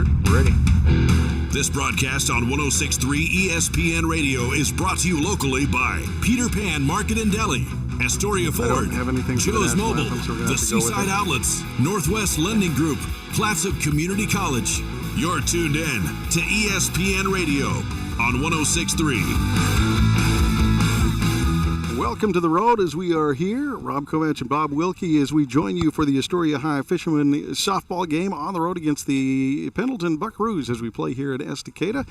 start. We're ready. This broadcast on 106.3 ESPN Radio is brought to you locally by Peter Pan Market and Deli, Astoria Ford, Joe's Mobile, the Seaside Outlets, Northwest Lending Group, Classic Community College. You're tuned in to ESPN Radio on 106.3. Welcome to the road as we are here. Rob Kovach and Bob Wilkie as we join you for the Astoria High Fishermen softball game on the road against the Pendleton Buckaroos as we play here at Estacada.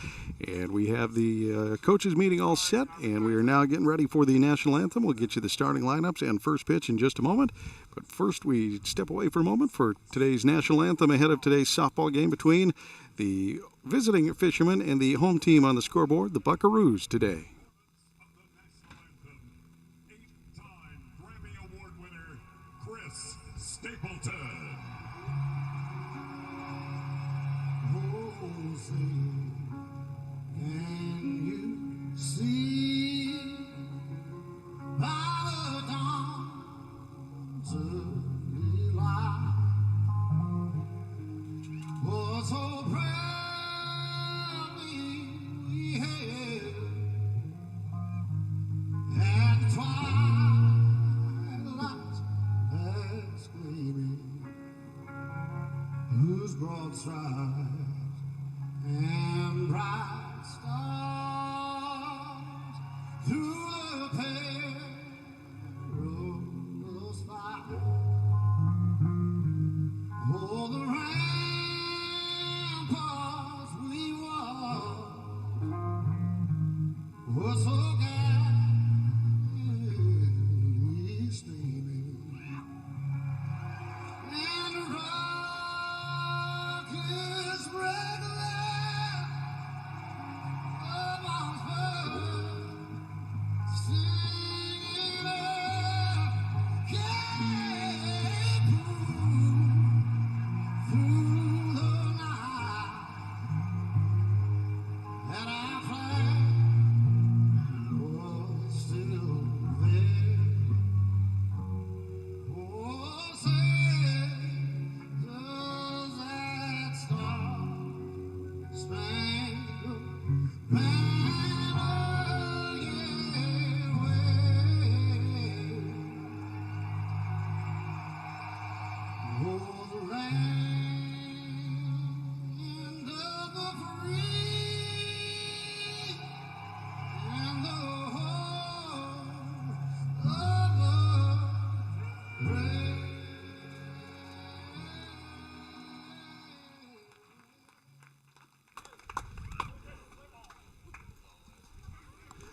And we have the coaches meeting all set, and we are now getting ready for the national anthem. We'll get you the starting lineups and first pitch in just a moment. But first, we step away for a moment for today's national anthem ahead of today's softball game between the visiting fishermen and the home team on the scoreboard, the Buckaroos, today. Broad strides and bright stars through the perilous fight. Oh, the ramparts we walked were so gallantly streaming, and the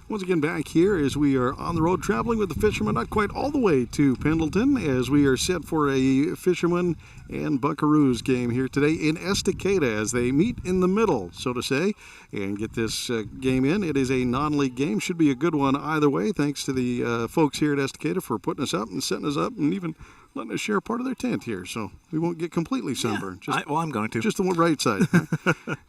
Once again, back here as we are on the road traveling with the fishermen, not quite all the way to Pendleton, as we are set for a fishermen and Buckaroos game here today in Estacada as they meet in the middle, so to say, and get this game in. It is a non-league game. Should be a good one either way. Thanks to the folks here at Estacada for putting us up and setting us up and even letting us share part of their tent here, so we won't get completely sunburned. Yeah, I'm going to. Just the right side.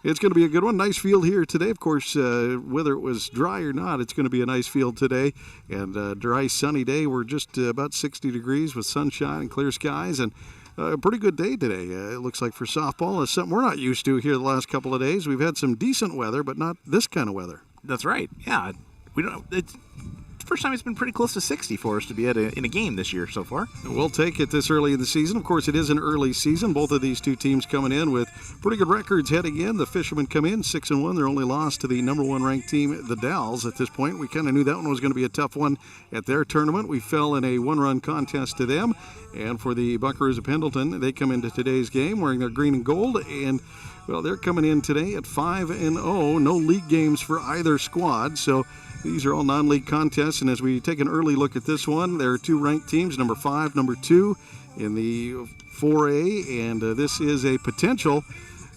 It's going to be a good one. Nice field here today. Of course, whether it was dry or not, it's going to be a nice field today. And dry, sunny day. We're just about 60 degrees with sunshine and clear skies. And a pretty good day today, it looks like, for softball. It's something we're not used to here the last couple of days. We've had some decent weather, but not this kind of weather. That's right. Yeah. We don't. It's the first time it's been pretty close to 60 for us to be in a game this year so far. We'll take it this early in the season. Of course, it is an early season. Both of these two teams coming in with pretty good records heading in. The Fishermen come in 6-1. They're only lost to the number one ranked team, the Dalles, at this point. We kind of knew that one was going to be a tough one at their tournament. We fell in a one-run contest to them. And for the Buckaroos of Pendleton, they come into today's game wearing their green and gold. And well, they're coming in today at 5-0. No league games for either squad. So these are all non-league contests, and as we take an early look at this one, there are two ranked teams, number 5, number 2 in the 4A, and this is a potential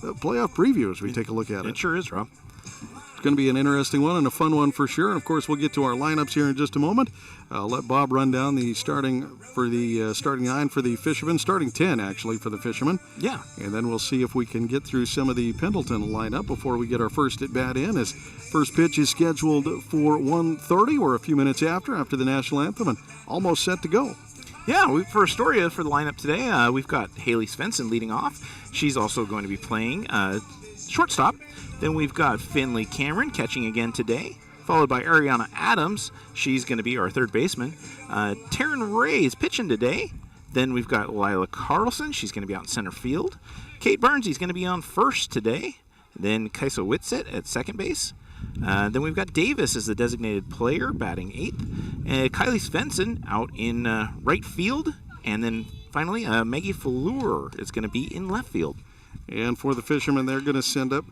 playoff preview as we take a look at it. It sure is, Rob. It's going to be an interesting one and a fun one for sure, and of course we'll get to our lineups here in just a moment. I'll let Bob run down the starting 9 for the Fishermen, starting 10 actually for the Fishermen. Yeah. And then we'll see if we can get through some of the Pendleton lineup before we get our first at bat in, as first pitch is scheduled for 1:30. We're a few minutes after the national anthem and almost set to go. Yeah, for Astoria, for the lineup today, we've got Haley Svensson leading off. She's also going to be playing shortstop. Then we've got Finley Cameron catching again today, followed by Ariana Adams. She's going to be our third baseman. Taryn Ray is pitching today. Then we've got Lila Carlson. She's going to be out in center field. Kate Burns is going to be on first today. Then Kaisa Whitsett at second base. Then we've got Davis as the designated player, batting eighth. Kylie Svensson out in right field. And then finally, Maggie Fleur is going to be in left field. And for the Fishermen, they're going to send up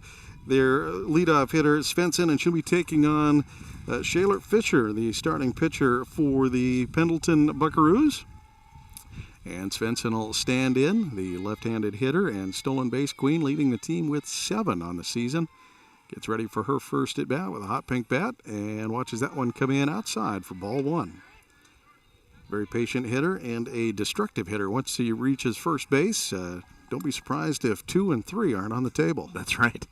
their leadoff hitter, Svensson, and she'll be taking on Shaylor Fisher, the starting pitcher for the Pendleton Buckaroos. And Svensson will stand in, the left-handed hitter and stolen base queen, leading the team with 7 on the season. Gets ready for her first at-bat with a hot pink bat and watches that one come in outside for ball 1. Very patient hitter and a destructive hitter. Once he reaches first base, don't be surprised if 2 and 3 aren't on the table. That's right.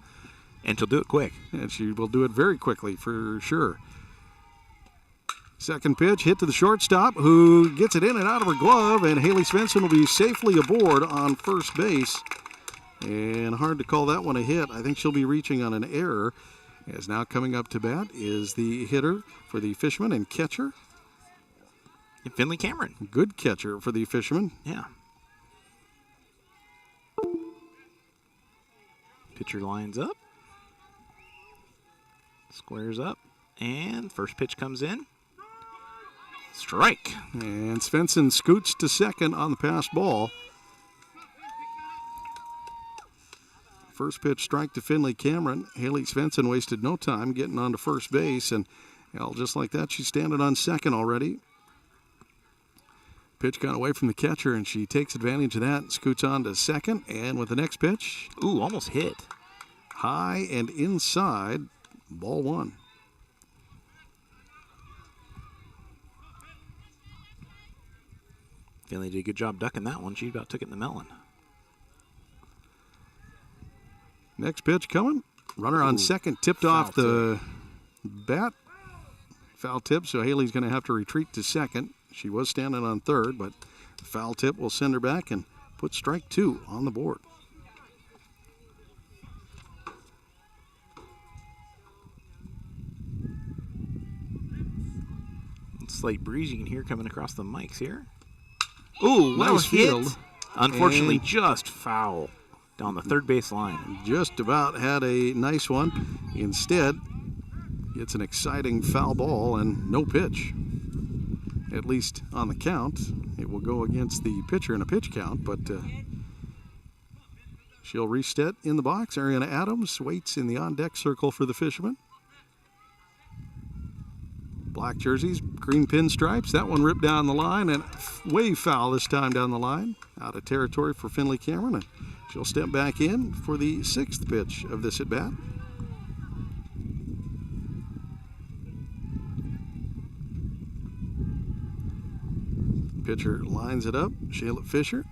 And she'll do it quick. And she will do it very quickly for sure. Second pitch, hit to the shortstop, who gets it in and out of her glove, and Haley Svensson will be safely aboard on first base. And hard to call that one a hit. I think she'll be reaching on an error. As now coming up to bat is the hitter for the Fishermen and catcher. Finley Cameron. Good catcher for the Fishermen. Yeah. Pitcher lines up. Squares up. And first pitch comes in. Strike. And Svensson scoots to second on the pass ball. First pitch strike to Finley Cameron. Haley Svensson wasted no time getting onto first base, and just like that, she's standing on second already. Pitch got away from the catcher, and she takes advantage of that and scoots on to second. And with the next pitch, ooh, almost hit. High and inside, ball 1. Finley did a good job ducking that one. She about took it in the melon. Next pitch coming. Runner on second, tipped off the bat. Foul tip, so Haley's going to have to retreat to second. She was standing on third, but the foul tip will send her back and put strike 2 on the board. Slight breeze you can hear coming across the mics here. Ooh, nice field. Unfortunately, just foul down the third base line. Just about had a nice one. Instead, it's an exciting foul ball and no pitch. At least on the count. It will go against the pitcher in a pitch count, but she'll reset in the box. Ariana Adams waits in the on-deck circle for the Fishermen. Black jerseys, green pinstripes. That one ripped down the line and way foul this time down the line. Out of territory for Finley Cameron. And she'll step back in for the 6th pitch of this at-bat. Pitcher lines it up. Shayla Fisher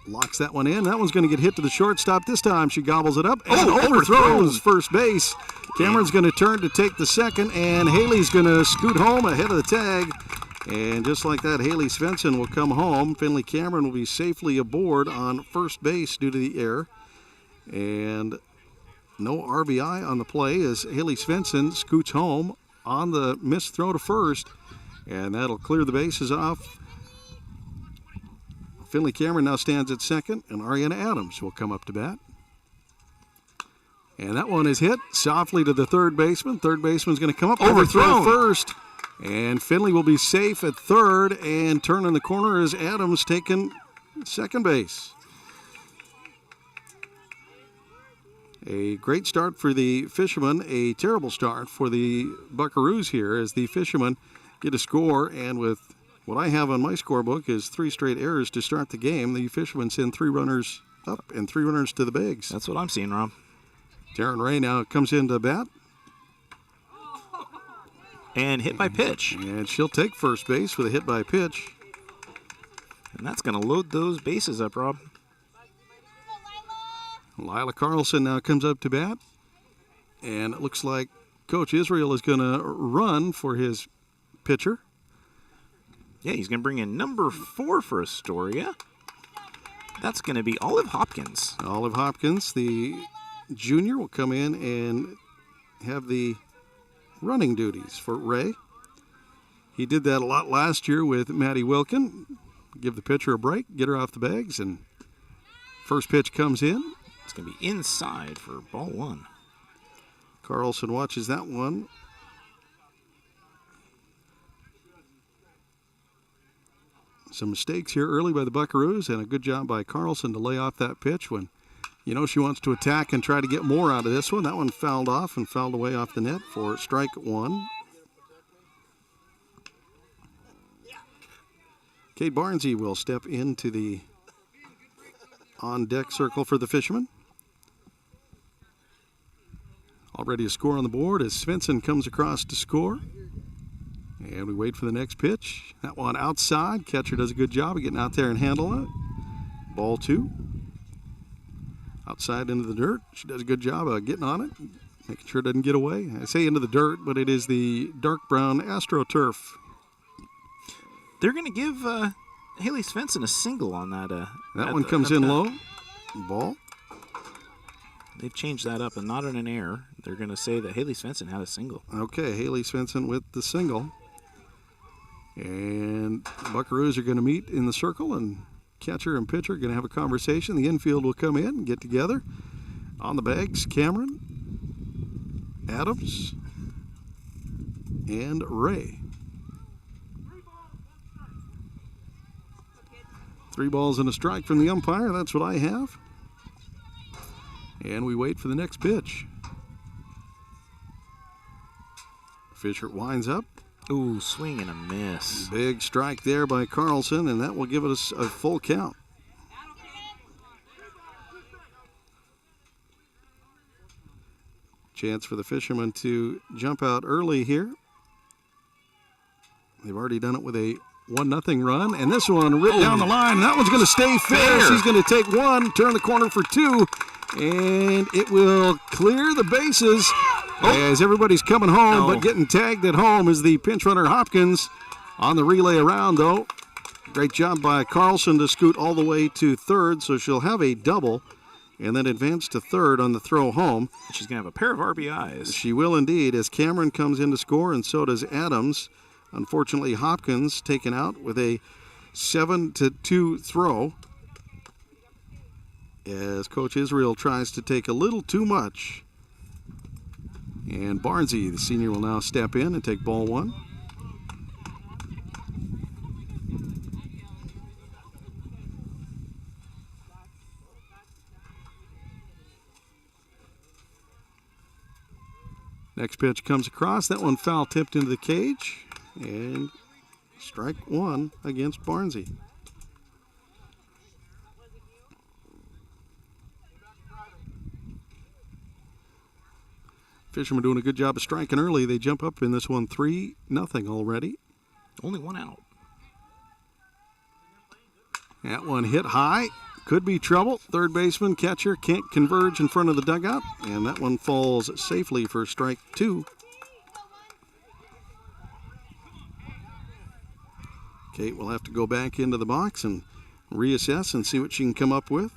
locks that one in. That one's going to get hit to the shortstop. This time she gobbles it up and overthrows first base. Cameron's going to turn to take the second, and Haley's going to scoot home ahead of the tag. And just like that, Haley Svensson will come home. Finley Cameron will be safely aboard on first base due to the error. And no RBI on the play as Haley Svensson scoots home on the missed throw to first. And that'll clear the bases off. Finley Cameron now stands at second, and Ariana Adams will come up to bat. And that one is hit softly to the third baseman. Third baseman's going to come up, overthrow first. And Finley will be safe at third, and turning the corner is Adams taking second base. A great start for the Fishermen, a terrible start for the Buckaroos here as the Fishermen get a score, and with what I have on my scorebook is 3 straight errors to start the game. The Fishermen send 3 runners up and 3 runners to the bags. That's what I'm seeing, Rob. Taryn Ray now comes into bat. And hit by pitch. And she'll take first base with a hit by pitch. And that's going to load those bases up, Rob. Lila Carlson now comes up to bat. And it looks like Coach Israel is going to run for his pitcher. Yeah, he's going to bring in number 4 for Astoria. That's going to be Olive Hopkins. Olive Hopkins, the junior, will come in and have the running duties for Ray. He did that a lot last year with Maddie Wilkin. Give the pitcher a break, get her off the bags, and first pitch comes in. It's going to be inside for ball 1. Carlson watches that one. Some mistakes here early by the Buckaroos, and a good job by Carlson to lay off that pitch when you know she wants to attack and try to get more out of this one. That one fouled off and fouled away off the net for strike 1. Kate Barnesy will step into the on-deck circle for the Fishermen. Already a score on the board as Svensson comes across to score. And we wait for the next pitch. That one outside. Catcher does a good job of getting out there and handling it. Ball 2. Outside into the dirt. She does a good job of getting on it, making sure it doesn't get away. I say into the dirt, but it is the dark brown AstroTurf. They're going to give Haley Svensson a single on that. That one comes in low. Ball. They've changed that up and not on an error. They're going to say that Haley Svensson had a single. Okay, Haley Svensson with the single. And the Buckaroos are going to meet in the circle, and catcher and pitcher are going to have a conversation. The infield will come in and get together. On the bags, Cameron, Adams, and Ray. 3 balls and a strike from the umpire. That's what I have. And we wait for the next pitch. Fisher winds up. Ooh, swing and a miss. Big strike there by Carlson, and that will give us a full count. Chance for the Fishermen to jump out early here. They've already done it with a 1-0 run, and this one ripped down the line. That one's going to stay fair. She's going to take 1, turn the corner for 2, and it will clear the bases as everybody's coming home, but getting tagged at home is the pinch runner Hopkins on the relay around, though. Great job by Carlson to scoot all the way to third, so she'll have a double and then advance to third on the throw home. She's going to have a pair of RBIs. She will indeed, as Cameron comes in to score, and so does Adams. Unfortunately, Hopkins taken out with a 7-2 throw as Coach Israel tries to take a little too much. And Barnesy, the senior, will now step in and take ball 1. Next pitch comes across. That one foul tipped into the cage. And strike 1 against Barnesy. Fishermen doing a good job of striking early. They jump up in this one 3-0 already. Only 1 out. That one hit high. Could be trouble. Third baseman, catcher can't converge in front of the dugout. And that one falls safely for strike 2. Kate will have to go back into the box and reassess and see what she can come up with.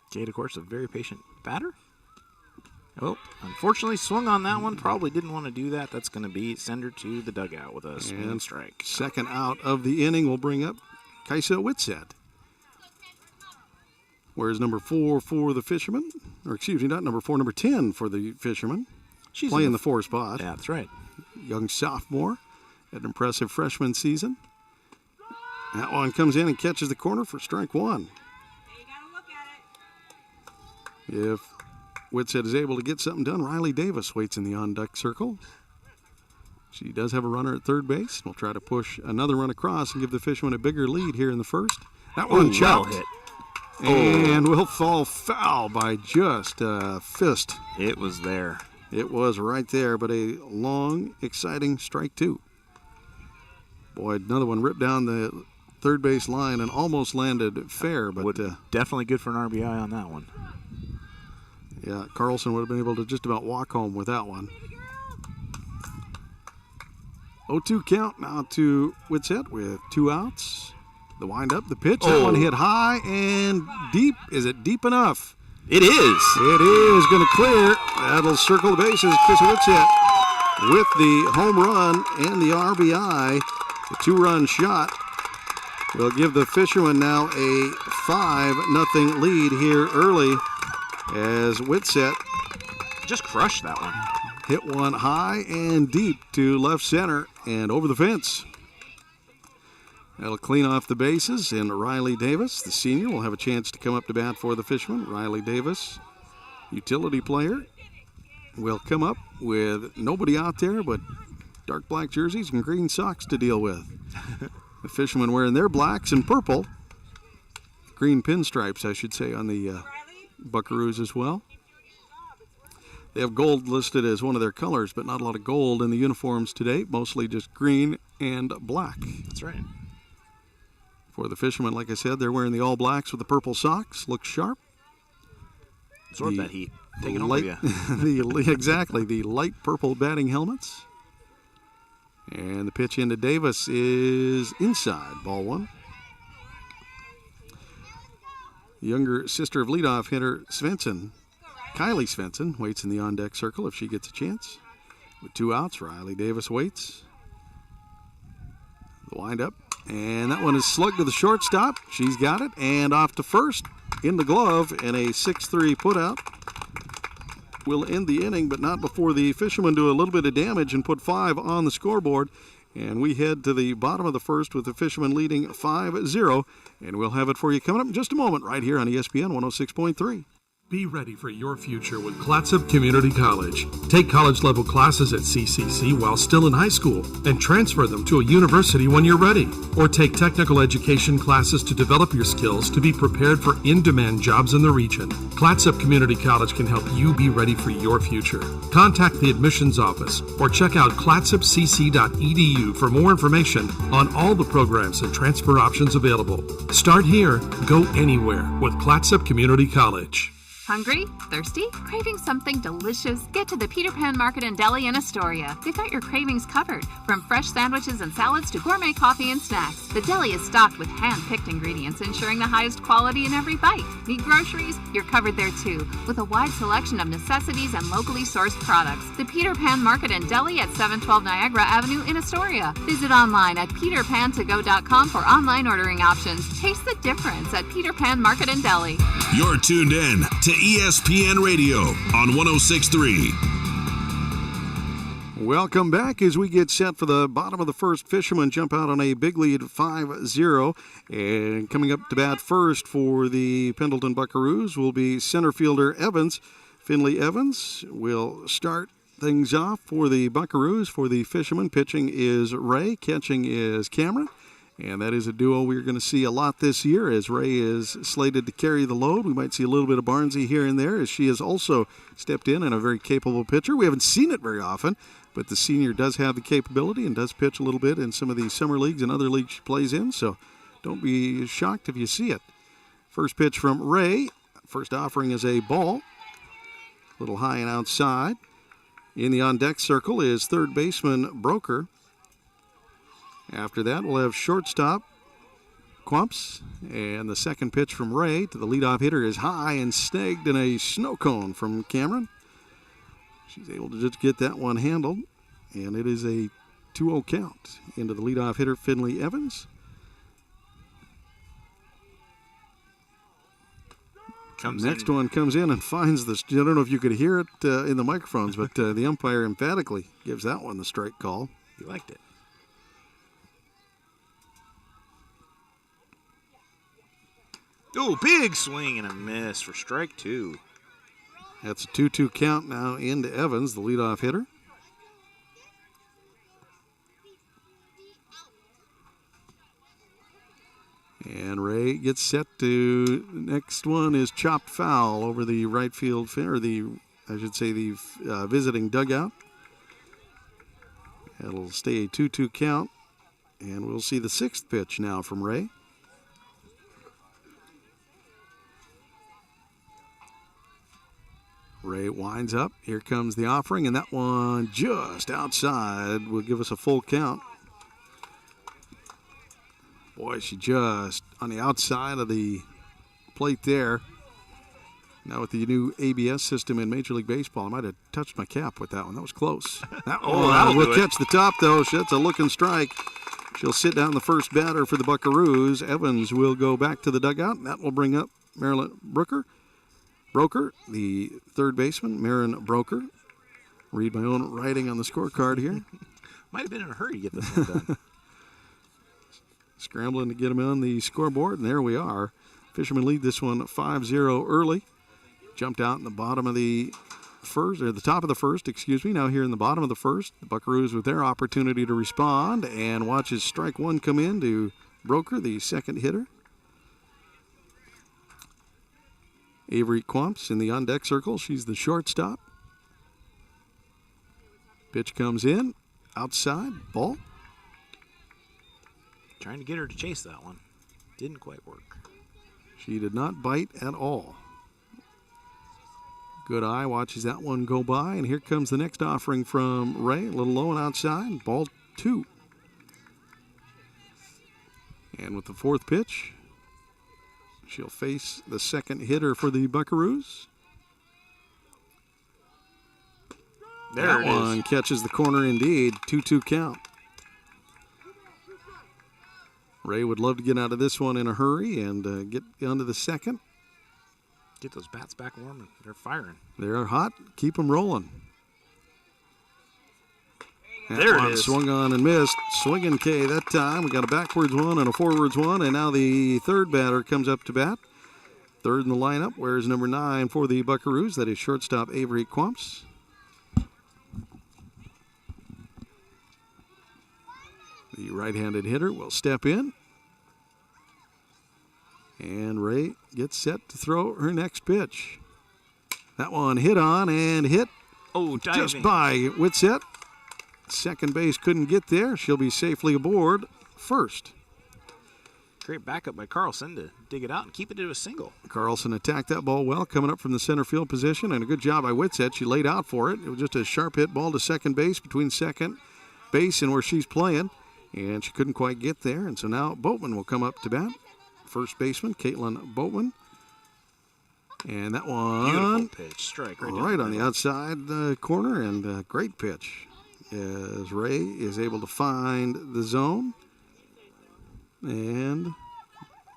Kate, of course, a very patient batter. Oh, unfortunately swung on that one. Probably didn't want to do that. That's going to be send her to the dugout with a swing and strike. Second out of the inning will bring up Kaisa Whitsett. Whereas number 4 for the Fishermen, or excuse me, not number 4, number 10 for the Fishermen. She's playing the 4 spot. Yeah, that's right. Young sophomore, had an impressive freshman season. That one comes in and catches the corner for strike 1. If Whitsett is able to get something done, Riley Davis waits in the on-deck circle. She does have a runner at third base. We'll try to push another run across and give the Fishermen a bigger lead here in the first. That one chopped. Hit. And will fall foul by just a fist. It was there. It was right there, but a long, exciting strike 2. Boy, another one ripped down the third base line and almost landed fair, but definitely good for an RBI on that one. Yeah, Carlson would have been able to just about walk home with that one. 0-2 count now to Whitsett with 2 outs. The windup, the pitch, that one hit high and deep. Is it deep enough? It is. It is going to clear. That'll circle the bases. Chris Whitsett with the home run and the RBI. The 2-run shot will give the Fishermen now a 5-0 lead here early as Whitsett just crushed that one. Hit one high and deep to left center and over the fence. That'll clean off the bases, and Riley Davis, the senior, will have a chance to come up to bat for the Fishermen. Riley Davis, utility player, will come up with nobody out there but dark black jerseys and green socks to deal with. The Fishermen wearing their blacks and purple, green pinstripes, I should say, on the Buckaroos as well. They have gold listed as one of their colors, but not a lot of gold in the uniforms today, mostly just green and black. That's right. For the Fishermen, like I said, they're wearing the all blacks with the purple socks. Looks sharp. Absorb that heat. Take it over you. Exactly, the light purple batting helmets. And the pitch into Davis is inside, ball 1. Younger sister of leadoff hitter Svensson, Kylie Svensson, waits in the on-deck circle if she gets a chance. With 2 outs, Riley Davis waits. The windup, and that one is slugged to the shortstop. She's got it, and off to first, in the glove, and a 6-3 putout will end the inning, but not before the Fishermen do a little bit of damage and put 5 on the scoreboard. And we head to the bottom of the first with the Fishermen leading 5-0, and we'll have it for you coming up in just a moment right here on ESPN 106.3. Be ready for your future with Clatsop Community College. Take college-level classes at CCC while still in high school and transfer them to a university when you're ready. Or take technical education classes to develop your skills to be prepared for in-demand jobs in the region. Clatsop Community College can help you be ready for your future. Contact the admissions office or check out clatsopcc.edu for more information on all the programs and transfer options available. Start here, go anywhere with Clatsop Community College. Hungry? Thirsty? Craving something delicious? Get to the Peter Pan Market and Deli in Astoria. They've got your cravings covered, from fresh sandwiches and salads to gourmet coffee and snacks. The deli is stocked with hand-picked ingredients, ensuring the highest quality in every bite. Need groceries? You're covered there too, with a wide selection of necessities and locally sourced products. The Peter Pan Market and Deli at 712 Niagara Avenue in Astoria. Visit online at peterpantogo.com for online ordering options. Taste the difference at Peter Pan Market and Deli. You're tuned in to ESPN Radio on 106.3. Welcome back as we get set for the bottom of the first. Fishermen jump out on a big lead 5-0. And coming up to bat first for the Pendleton Buckaroos will be center fielder Evans. Finley Evans will start things off for the Buckaroos. For the Fishermen, pitching is Ray, catching is Cameron. And that is a duo we're going to see a lot this year as Ray is slated to carry the load. We might see a little bit of Barnesy here and there as she has also stepped in and a very capable pitcher. We haven't seen it very often, but the senior does have the capability and does pitch a little bit in some of the summer leagues and other leagues she plays in, so don't be shocked if you see it. First pitch from Ray. First offering is a ball. A little high and outside. In the on-deck circle is third baseman Broker. After that, we'll have shortstop Quumps, and the second pitch from Ray to the leadoff hitter is high and snagged in a snow cone from Cameron. She's able to just get that one handled, and it is a 2-0 count into the leadoff hitter, Finley Evans. Next one comes in and finds the, I don't know if you could hear it in the microphones, but the umpire emphatically gives that one the strike call. He liked it. Oh, big swing and a miss for strike 2. That's a 2-2 count now into Evans, the leadoff hitter. And Ray gets set to, next one is chopped foul over the right field, or the visiting dugout. It'll stay a 2-2 count, and we'll see the sixth pitch now from Ray. winds up. Here comes the offering, and that one just outside will give us a full count. Boy, she just on the outside of the plate there. Now with the new ABS system in Major League Baseball, I might have touched my cap with that one. That was close. That one will catch the top, though. That's a looking strike. She'll sit down the first batter for the Buckaroos. Evans will go back to the dugout, and that will bring up Marilyn Broker, the third baseman, Marin Broker. Read my own writing on the scorecard here. Might have been in a hurry to get this one done. Scrambling to get him on the scoreboard, and there we are. Fishermen lead this one 5-0 early. Jumped out in the bottom of the first, or the top of the first, excuse me. Now here in the bottom of the first, the Buckaroos with their opportunity to respond, and watches strike one come in to Broker, the second hitter. Avery Quamps in the on-deck circle. She's the shortstop. Pitch comes in, outside, ball. Trying to get her to chase that one. Didn't quite work. She did not bite at all. Good eye watches that one go by, and here comes the next offering from Ray. A little low and outside, ball 2. And with the fourth pitch, she'll face the second hitter for the Buckaroos. There it is. That one catches the corner indeed. 2-2 count. Ray would love to get out of this one in a hurry and get onto the second. Get those bats back warm. They're firing. They're hot. Keep them rolling. There it is. Swung on and missed. Swinging K that time. We got a backwards one and a forwards one, and now the third batter comes up to bat. Third in the lineup, wears number 9 for the Buckaroos. That is shortstop Avery Quamps. The right-handed hitter will step in. And Ray gets set to throw her next pitch. That one hit on and hit. Oh, diving. Just by Whitsett. Second base couldn't get there. She'll be safely aboard first. Great backup by Carlson to dig it out and keep it to a single. Carlson attacked that ball well, coming up from the center field position, and a good job by Whitsett. She laid out for it. It was just a sharp hit ball to second base between second base and where she's playing, and she couldn't quite get there. And so now Boatman will come up to bat. First baseman, Caitlin Boatman. And that one. Beautiful pitch. Strike right on the outside corner, and great pitch. As Ray is able to find the zone. And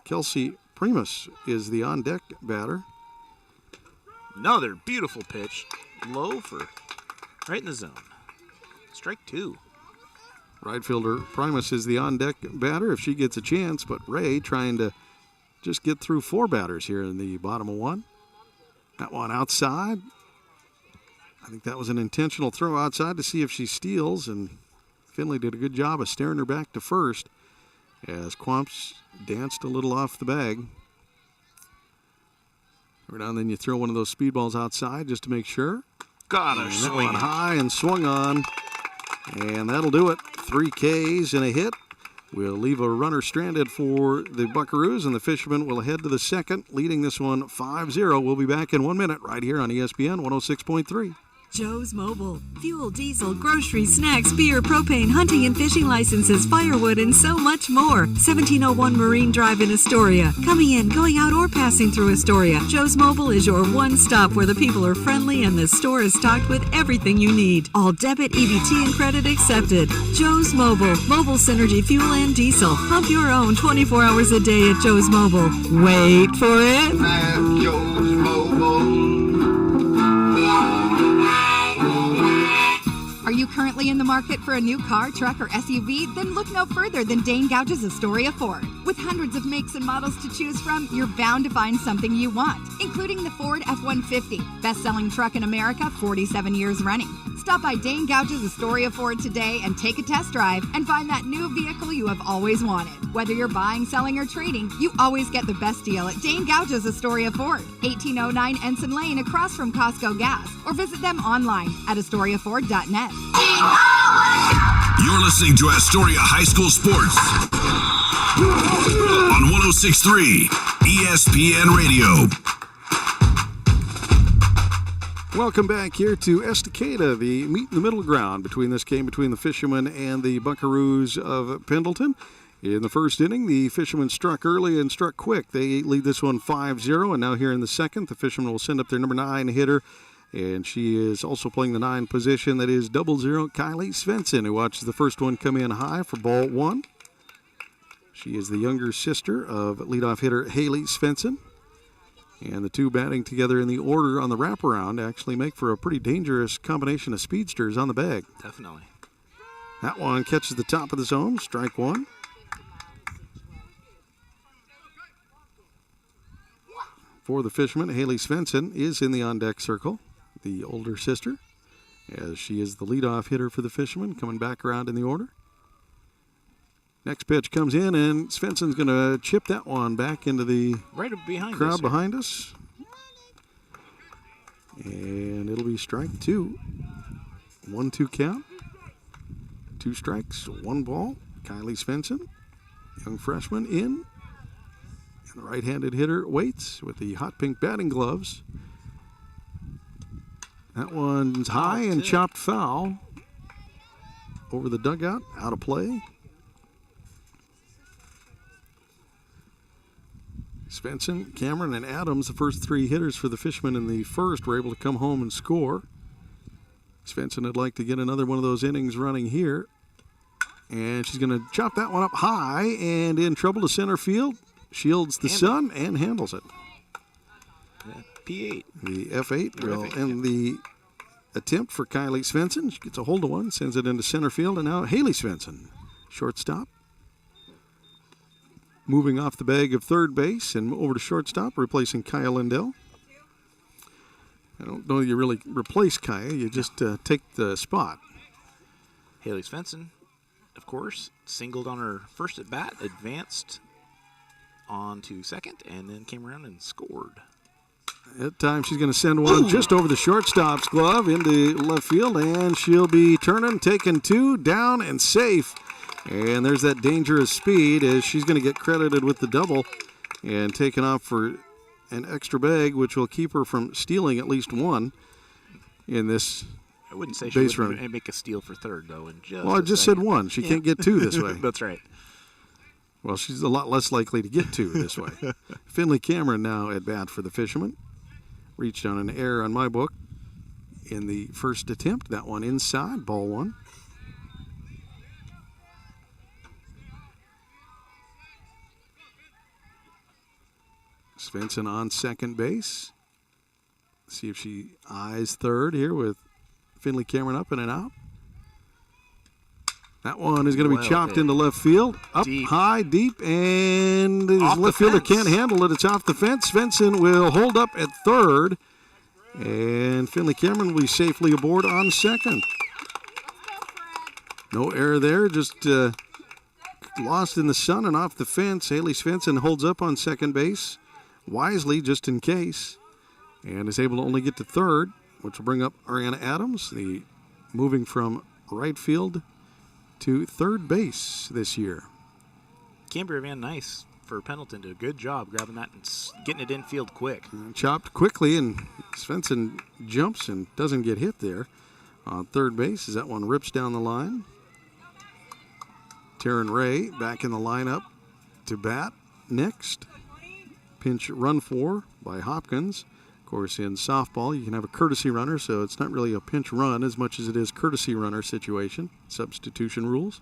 Kelsey Primus is the on-deck batter. Another beautiful pitch. Low for right in the zone. Strike 2. Right fielder Primus is the on-deck batter if she gets a chance, but Ray trying to just get through 4 batters here in the bottom of 1. That one outside. I think that was an intentional throw outside to see if she steals, and Finley did a good job of staring her back to first as Quamps danced a little off the bag. Every now and then you throw one of those speedballs outside just to make sure. Got her That one high and swung on, and that'll do it. 3 Ks and a hit. We'll leave a runner stranded for the Buckaroos, and the Fishermen will head to the second, leading this one 5-0. We'll be back in 1 minute right here on ESPN 106.3. Joe's Mobile. Fuel, diesel, groceries, snacks, beer, propane, hunting and fishing licenses, firewood, and so much more. 1701 Marine Drive in Astoria. Coming in, going out, or passing through Astoria. Joe's Mobile is your one stop where the people are friendly and the store is stocked with everything you need. All debit, EBT, and credit accepted. Joe's Mobile. Mobile Synergy Fuel and Diesel. Pump your own 24 hours a day at Joe's Mobile. Wait for it. At Joe's Mobile. Are you currently in the market for a new car, truck, or SUV? Then look no further than Dane Gouge's Astoria Ford. With hundreds of makes and models to choose from, you're bound to find something you want, including the Ford F-150, best-selling truck in America 47 years running. Stop by Dane Gouge's Astoria Ford today and take a test drive and find that new vehicle you have always wanted. Whether you're buying, selling, or trading, you always get the best deal at Dane Gouge's Astoria Ford, 1809 Ensign Lane across from Costco Gas, or visit them online at AstoriaFord.net. You're listening to Astoria High School Sports on 106.3 ESPN Radio. Welcome back here to Estacada, the meet in the middle ground between this game between the Fishermen and the Buckaroos of Pendleton. In the first inning, the Fishermen struck early and struck quick. They lead this one 5-0, and now here in the second, the Fishermen will send up their number 9 hitter, and she is also playing the 9 position. That is 00 Kylie Svensson, who watches the first one come in high for ball 1. She is the younger sister of leadoff hitter Haley Svensson. And the two batting together in the order on the wraparound actually make for a pretty dangerous combination of speedsters on the bag. Definitely. That one catches the top of the zone, strike 1. For the Fishermen, Haley Svensson is in the on-deck circle, the older sister, as she is the leadoff hitter for the Fishermen, coming back around in the order. Next pitch comes in, and Svensson's going to chip that one back into the crowd behind us. And it'll be strike 2. 1-2 count. 2 strikes, 1 ball. Kylie Svensson, young freshman, in. And the right-handed hitter waits with the hot pink batting gloves. That one's high and chopped foul. Over the dugout, out of play. Svensson, Cameron, and Adams, the first 3 hitters for the Fishermen in the first, were able to come home and score. Svensson would like to get another one of those innings running here. And she's going to chop that one up high and in trouble to center field. Shields the sun and handles it. Yeah, P8. The F8 will end the attempt for Kylie Svensson. She gets a hold of one, sends it into center field, and now Haley Svensson, shortstop. Moving off the bag of third base and over to shortstop, replacing Kaya Lindell. I don't know you really replace Kaya, you just take the spot. Haley Svensson, of course, singled on her first at bat, advanced on to second, and then came around and scored. That time she's going to send one just over the shortstop's glove into left field, and she'll be turning, taking 2, down and safe. And there's that dangerous speed as she's going to get credited with the double and taken off for an extra bag, which will keep her from stealing at least 1 in this. I wouldn't say she would make a steal for third, though. Well, I just said 1. She can't get 2 this way. That's right. Well, she's a lot less likely to get 2 this way. Finley Cameron now at bat for the Fishermen. Reached on an error on my book in the first attempt. That one inside, ball 1. Svensson on second base. See if she eyes third here with Finley Cameron up and an out. That one is going to be chopped into left field. Up deep. High, deep, and the left fielder can't handle it. It's off the fence. Svensson will hold up at third. And Finley Cameron will be safely aboard on second. No error there, just lost in the sun and off the fence. Haley Svensson holds up on second base. Wisely, just in case, and is able to only get to third, which will bring up Ariana Adams, the moving from right field to third base this year. Cambria Van Nice for Pendleton did a good job grabbing that and getting it infield quick. Chopped quickly, and Svensson jumps and doesn't get hit there on third base as that one rips down the line. Taryn Ray back in the lineup to bat next. Pinch run for by Hopkins. Of course, in softball, you can have a courtesy runner, so it's not really a pinch run as much as it is courtesy runner situation. Substitution rules.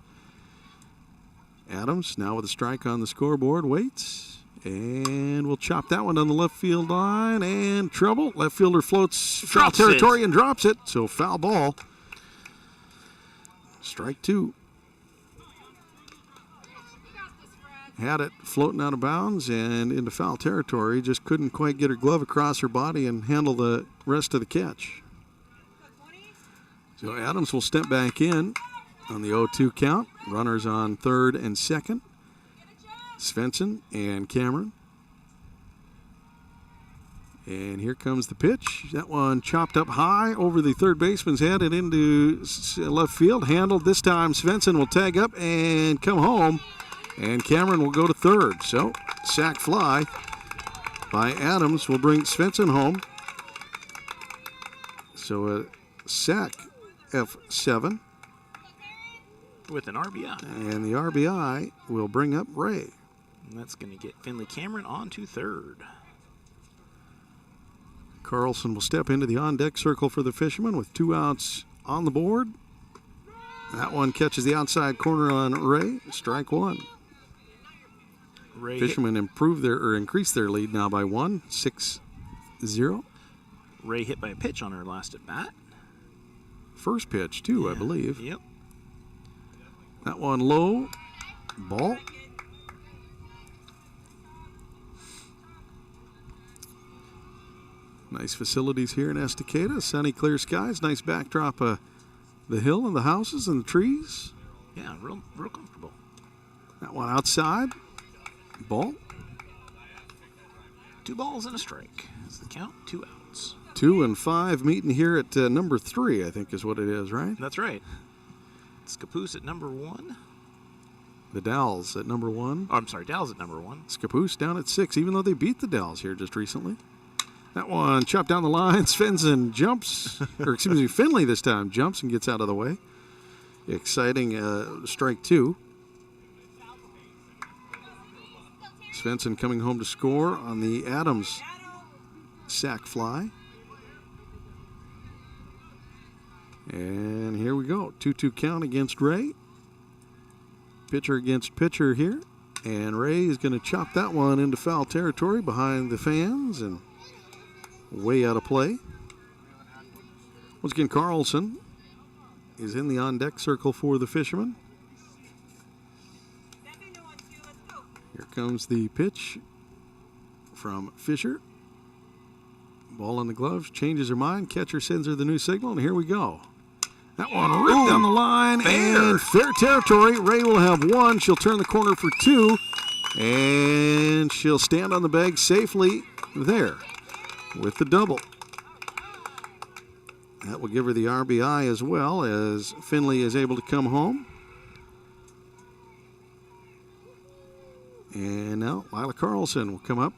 Adams now with a strike on the scoreboard, waits, and we'll chop that one on the left field line, and trouble. Left fielder floats foul territory and drops it, so foul ball. Strike 2. Had it floating out of bounds and into foul territory. Just couldn't quite get her glove across her body and handle the rest of the catch. So Adams will step back in on the 0-2 count. Runners on third and second. Svensson and Cameron. And here comes the pitch. That one chopped up high over the third baseman's head and into left field. Handled this time. Svensson will tag up and come home. And Cameron will go to third. So, sac fly by Adams will bring Svensson home. So a sack F7. With an RBI. And the RBI will bring up Ray. And that's going to get Finley Cameron on to third. Carlson will step into the on-deck circle for the Fishermen with 2 outs on the board. That one catches the outside corner on Ray. Strike 1. Fishermen increase their lead now by 1, 6-0. Ray hit by a pitch on her last at bat. First pitch, too, I believe. Yep. That one low. Ball. Nice facilities here in Estacada. Sunny, clear skies. Nice backdrop of the hill and the houses and the trees. Yeah, real comfortable. That one outside. Ball. 2 balls and a strike. That's the count. 2 outs. 2 and 5 meeting here at number 3, I think is what it is, right? That's right. It's Capoose at number 1. The Dowls at number 1. Oh, I'm sorry, Dowls at number 1. Capoose down at 6, even though they beat the Dowls here just recently. That one chopped down the line. Svensson jumps, or excuse me, Finley this time jumps and gets out of the way. Exciting strike 2. Svensson coming home to score on the Adams sac fly. And here we go. 2-2 count against Ray. Pitcher against pitcher here. And Ray is going to chop that one into foul territory behind the fans and way out of play. Once again, Carlson is in the on-deck circle for the Fishermen. Here comes the pitch from Fisher. Ball in the gloves, changes her mind. Catcher sends her the new signal, and here we go. That one ripped down the line, and fair territory. Ray will have 1. She'll turn the corner for 2, and she'll stand on the bag safely there with the double. That will give her the RBI as well, as Finley is able to come home. And now Lila Carlson will come up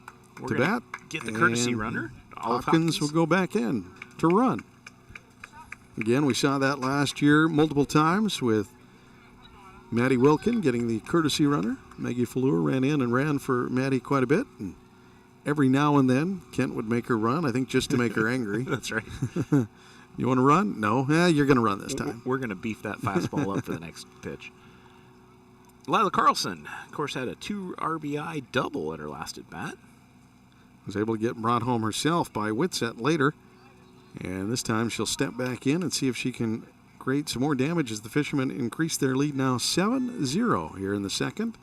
to bat. Get the courtesy runner. Hopkins will go back in to run. Again, we saw that last year multiple times with Maddie Wilkin getting the courtesy runner. Maggie Fleur ran in and ran for Maddie quite a bit. And every now and then, Kent would make her run, I think just to make her angry. That's right. You want to run? No. You're going to run this time. We're going to beef that fastball up for the next pitch. Lila Carlson, of course, had a 2 RBI double at her last at bat. Was able to get brought home herself by Whitsett later. And this time she'll step back in and see if she can create some more damage as the Fishermen increase their lead now 7-0 here in the second.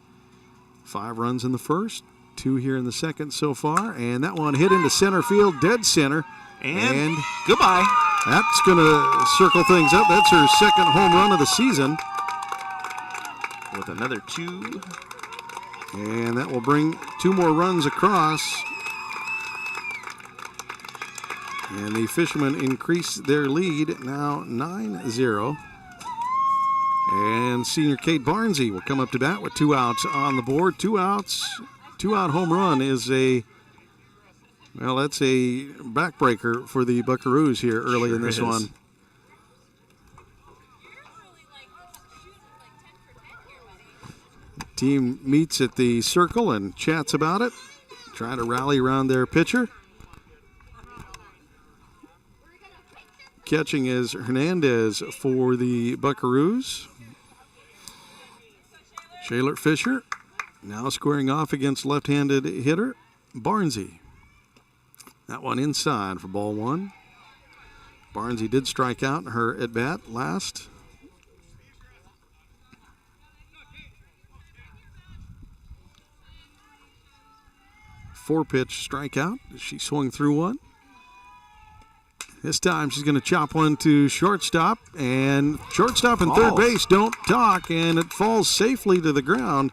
5 runs in the first, 2 here in the second so far. And that one hit into center field, dead center. And goodbye. That's going to circle things up. That's her second home run of the season. With another 2. And that will bring 2 more runs across. And the Fishermen increase their lead now 9-0. And senior Kate Barnsey will come up to bat with 2 outs on the board. 2 outs, 2-out home run is that's a backbreaker for the Buckaroos here early in this one. Team meets at the circle and chats about it, trying to rally around their pitcher. Catching is Hernandez for the Buckaroos. Shaylor Fisher now squaring off against left-handed hitter Barnsey. That one inside for ball 1. Barnsey did strike out in her at-bat last. Four-pitch strikeout. She swung through one. This time she's going to chop one to shortstop, and shortstop and third base don't talk, and it falls safely to the ground.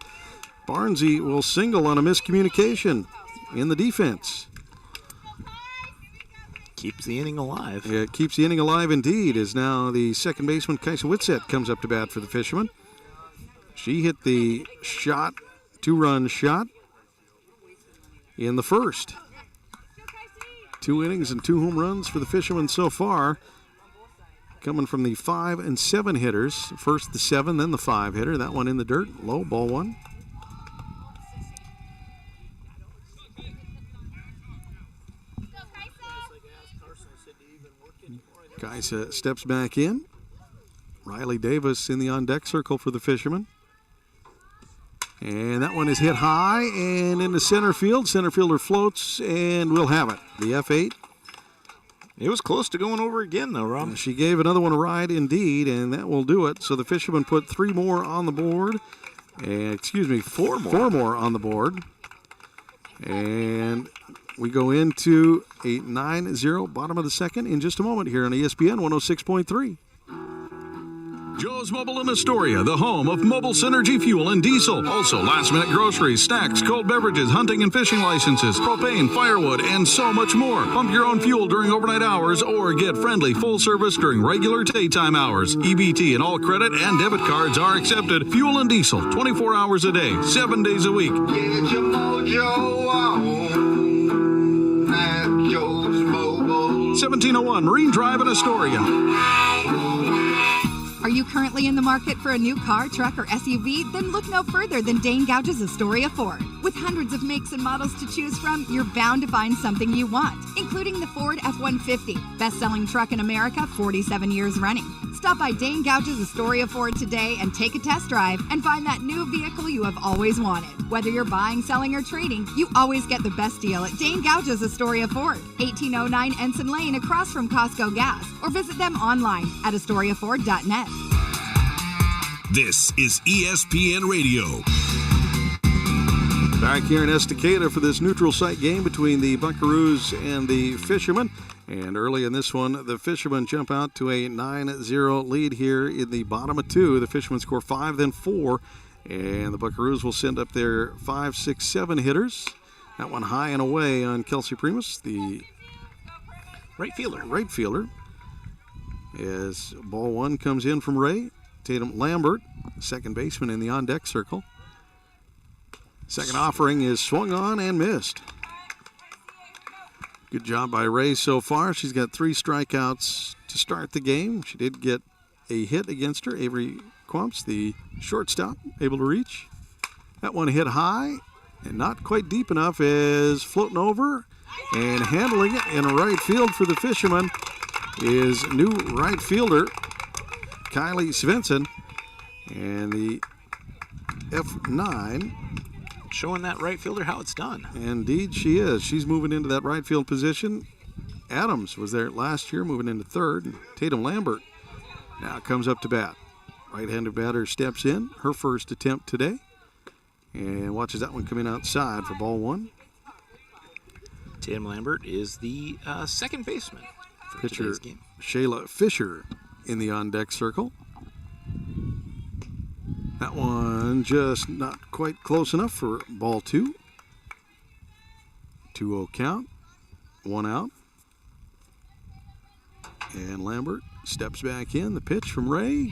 Barnsey will single on a miscommunication in the defense. Keeps the inning alive. Yeah, it keeps the inning alive indeed, as now the second baseman, Kaisa Whitsett, comes up to bat for the Fishermen. She hit the shot, 2-run shot in the first. 2 innings and 2 home runs for the Fishermen so far. coming from the 5 and 7 hitters. First the 7, then the 5 hitter. That one in the dirt. Low, ball 1. Kaisa steps back in. Riley Davis in the on-deck circle for the Fishermen. And that one is hit high and into center field. Center fielder floats, and we'll have it. The F8. It was close to going over again, though, Rob. She gave another one a ride, indeed, and that will do it. So the Fishermen put 3 more on the board. Four more on the board. And we go into a 9-0 bottom of the second in just a moment here on ESPN 106.3. Joe's Mobile in Astoria, the home of Mobile Synergy Fuel and Diesel. Also, last-minute groceries, snacks, cold beverages, hunting and fishing licenses, propane, firewood, and so much more. Pump your own fuel during overnight hours or get friendly full service during regular daytime hours. EBT and all credit and debit cards are accepted. Fuel and Diesel, 24 hours a day, 7 days a week. Get your mojo on at Joe's Mobile. 1701 Marine Drive in Astoria. Are you currently in the market for a new car, truck, or SUV? Then look no further than Dane Gouge's Astoria Ford. With hundreds of makes and models to choose from, you're bound to find something you want, including the Ford F-150, best-selling truck in America, 47 years running. Stop by Dane Gouge's Astoria Ford today and take a test drive and find that new vehicle you have always wanted. Whether you're buying, selling, or trading, you always get the best deal at Dane Gouge's Astoria Ford, 1809 Ensign Lane across from Costco Gas, or visit them online at AstoriaFord.net. This is ESPN Radio. Back here in Estacada for this neutral site game between the Buckaroos and the Fishermen. And early in this one, the Fishermen jump out to a 9-0 lead here in the bottom of 2. The Fishermen score 5, then 4. And the Buckaroos will send up their 5, 6, 7 hitters. That one high and away on Kelsey Primus, the right fielder. As ball 1 comes in from Ray. Tatum Lambert, second baseman in the on-deck circle. Second offering is swung on and missed. Good job by Ray so far. She's got 3 strikeouts to start the game. She did get a hit against her. Avery Quamps, the shortstop, able to reach. That one hit high and not quite deep enough, as floating over and handling it in right field for the Fishermen is new right fielder Kylie Svensson, and the F9 showing that right fielder how it's done. Indeed she is. She's moving into that right field position. Adams was there last year, moving into third. And Tatum Lambert now comes up to bat. Right-handed batter steps in, her first attempt today, and watches that one coming outside for ball 1. Tatum Lambert is the second baseman for pitcher today's game. Shayla Fisher in the on-deck circle. That one just not quite close enough for ball 2. 2-0 count, 1 out. And Lambert steps back in. The pitch from Ray.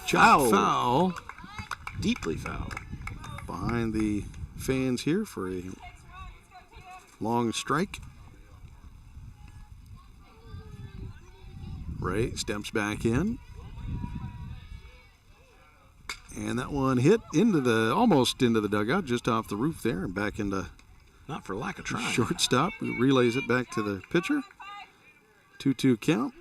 Chop foul. Deeply foul. Behind the fans here for a long strike. Ray steps back in. And that one hit almost into the dugout, just off the roof there, and back into not for lack of trying. Shortstop, who relays it back to the pitcher. 2-2 count.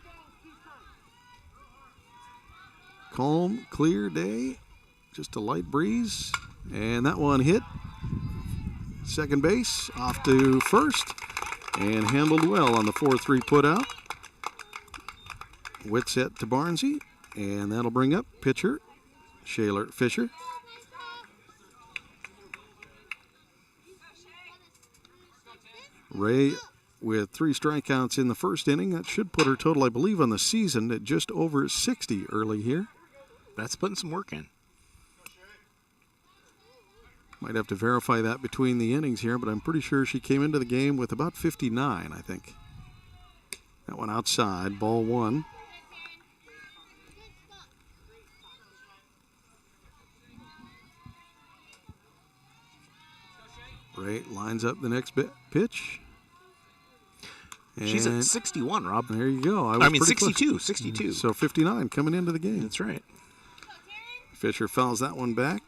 Calm, clear day, just a light breeze, and that one hit second base, off to first, and handled well on the 4-3 put out. Whitset to Barnsey, and that'll bring up pitcher Shayla Fisher. Ray with 3 strikeouts in the first inning. That should put her total, I believe, on the season at just over 60 early here. That's putting some work in. Might have to verify that between the innings here, but I'm pretty sure she came into the game with about 59, I think. That one outside, ball 1. Ray lines up the next pitch. She's at 61, Rob. There you go. I mean, 62. 62. So 59 coming into the game. That's right. Fisher fouls that one back.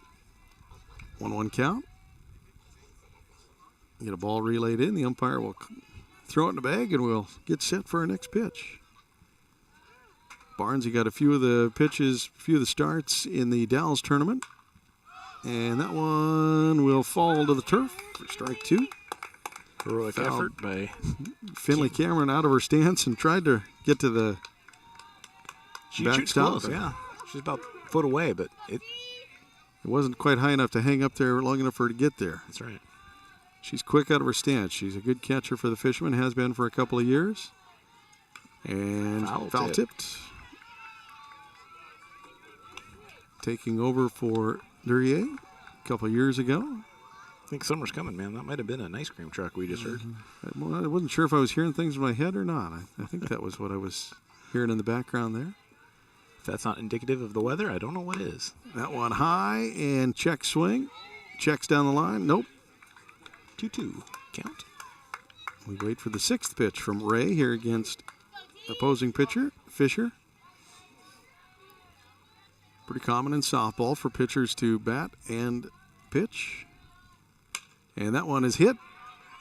1-1 count. Get a ball relayed in. The umpire will throw it in the bag, and we'll get set for our next pitch. Barnes, he got a few of the pitches, a few of the starts in the Dalles tournament. And that one will fall to the turf for strike 2. Heroic effort by Finley Cameron out of her stance and tried to get to the backstop. Close, yeah. She's about a foot away, but it wasn't quite high enough to hang up there long enough for her to get there. That's right. She's quick out of her stance. She's a good catcher for the Fishermen, has been for a couple of years. And foul tipped. Taking over for Duryea a couple of years ago. I think summer's coming, man. That might have been an ice cream truck we just heard. I wasn't sure if I was hearing things in my head or not. I think that was what I was hearing in the background there. If that's not indicative of the weather, I don't know what is. That one high and check swing. Checks down the line. Nope. 2-2 count. We wait for the 6th pitch from Ray here against opposing pitcher, Fisher. Pretty common in softball for pitchers to bat and pitch. And that one is hit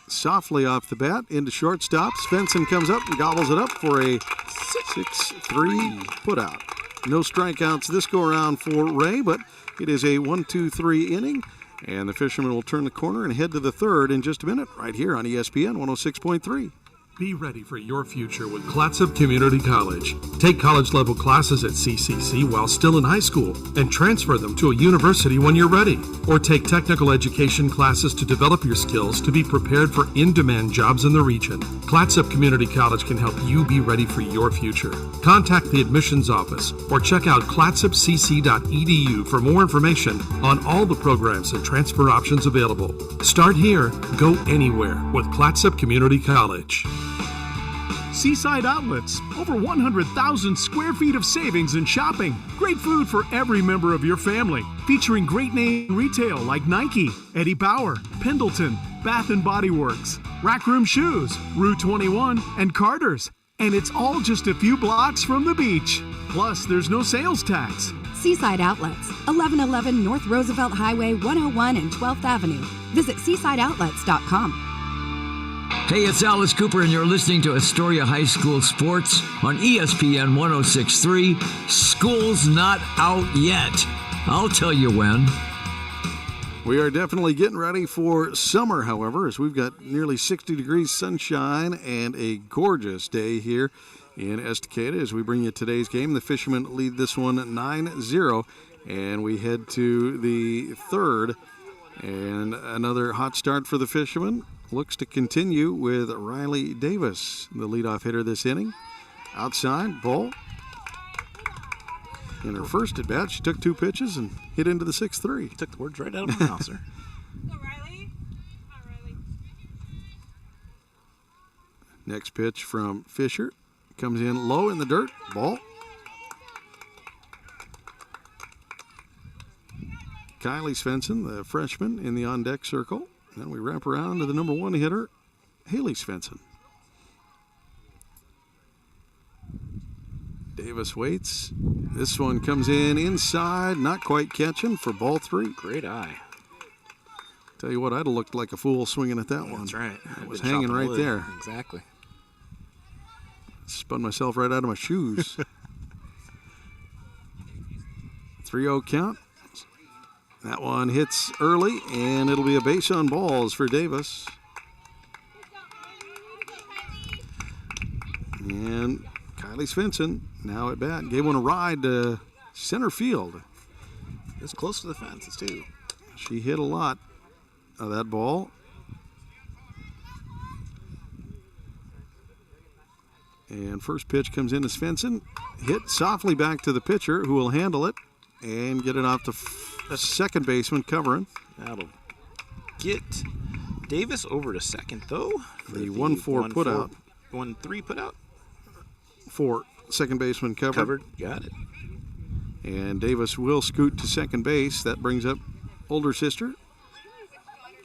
softly off the bat into shortstop. Svensson comes up and gobbles it up for a 6-3 putout. No strikeouts this go around for Ray, but it is a 1-2-3 inning. And the Fishermen will turn the corner and head to the 3rd in just a minute right here on ESPN 106.3. Be ready for your future with Clatsop Community College. Take college-level classes at CCC while still in high school and transfer them to a university when you're ready. Or take technical education classes to develop your skills to be prepared for in-demand jobs in the region. Clatsop Community College can help you be ready for your future. Contact the admissions office or check out clatsopcc.edu for more information on all the programs and transfer options available. Start here, go anywhere with Clatsop Community College. Seaside Outlets, over 100,000 square feet of savings and shopping. Great food for every member of your family. Featuring great name retail like Nike, Eddie Bauer, Pendleton, Bath & Body Works, Rack Room Shoes, Rue 21, and Carter's. And it's all just a few blocks from the beach. Plus, there's no sales tax. Seaside Outlets, 1111 North Roosevelt Highway 101 and 12th Avenue. Visit seasideoutlets.com. Hey, it's Alice Cooper, and you're listening to Astoria High School Sports on ESPN 106.3. School's not out yet. I'll tell you when. We are definitely getting ready for summer, however, as we've got nearly 60 degrees sunshine and a gorgeous day here in Estacada as we bring you today's game. The Fishermen lead this one 9-0, and we head to the 3rd. And another hot start for the Fishermen. Looks to continue with Riley Davis, the leadoff hitter this inning. Outside, ball. In her first at bat, she took 2 pitches and hit into the 6-3. Took the words right out of my mouth, sir. Go, Riley. Come on, Riley. Next pitch from Fisher. Comes in low in the dirt. Ball. Kylie Svensson, the freshman, in the on-deck circle. Then we wrap around to the number 1 hitter, Haley Svensson. Davis waits. This one comes in inside, not quite catching for ball 3. Great eye. Tell you what, I'd have looked like a fool swinging at that one. That's right. It was hanging right there. Exactly. Spun myself right out of my shoes. 3-0 count. That one hits early, and it'll be a base on balls for Davis. And Kylie Svensson now at bat. Gave one a ride to center field. It's close to the fences, too. She hit a lot of that ball. And first pitch comes in to Svensson. Hit softly back to the pitcher, who will handle it and get it off to second baseman covering. That'll get Davis over to second, though. The 1-4 putout. 1-3 putout. For second baseman covered. Got it. And Davis will scoot to second base. That brings up older sister,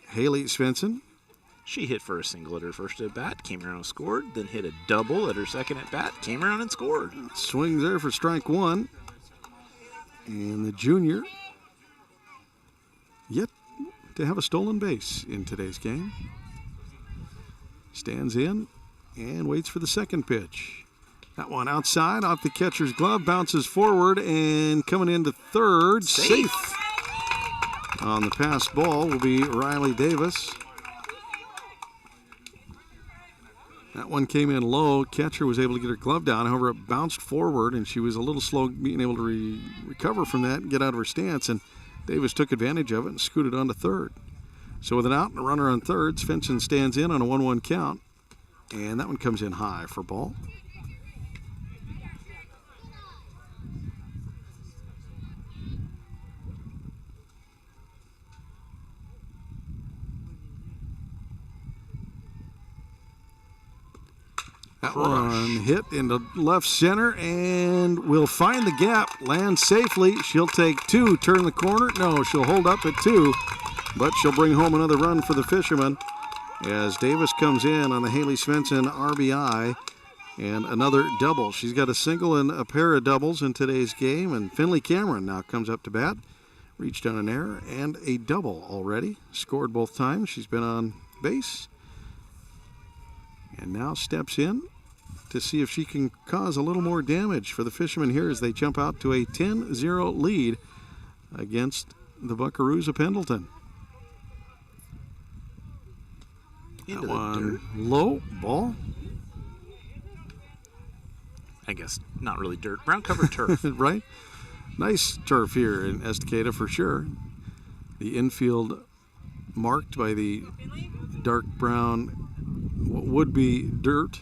Haley Svensson. She hit for a single at her first at bat, came around and scored, then hit a double at her second at bat, came around and scored. Swings there for strike one. And the junior yet to have a stolen base in today's game. Stands in and waits for the second pitch. That one outside, off the catcher's glove, bounces forward, and coming into third, safe. On the pass ball will be Riley Davis. That one came in low. Catcher was able to get her glove down. However, it bounced forward, and she was a little slow being able to recover from that and get out of her stance. And Davis took advantage of it and scooted on to third. So with an out and a runner on third, Svensson stands in on a 1-1 count. And that one comes in high for ball. That one hit into left center and will find the gap, land safely. She'll take two, turn the corner. No, she'll hold up at two, but she'll bring home another run for the Fishermen as Davis comes in on the Haley Svensson RBI and another double. She's got a single and a pair of doubles in today's game, and Finley Cameron now comes up to bat. Reached on an error and a double already. Scored both times. She's been on base. And now steps in to see if she can cause a little more damage for the Fishermen here as they jump out to a 10-0 lead against the Buckaroos of Pendleton. Into that one low ball. I guess not really dirt. Brown covered turf. Right? Nice turf here in Estacada for sure. The infield marked by the dark brown, what would be dirt.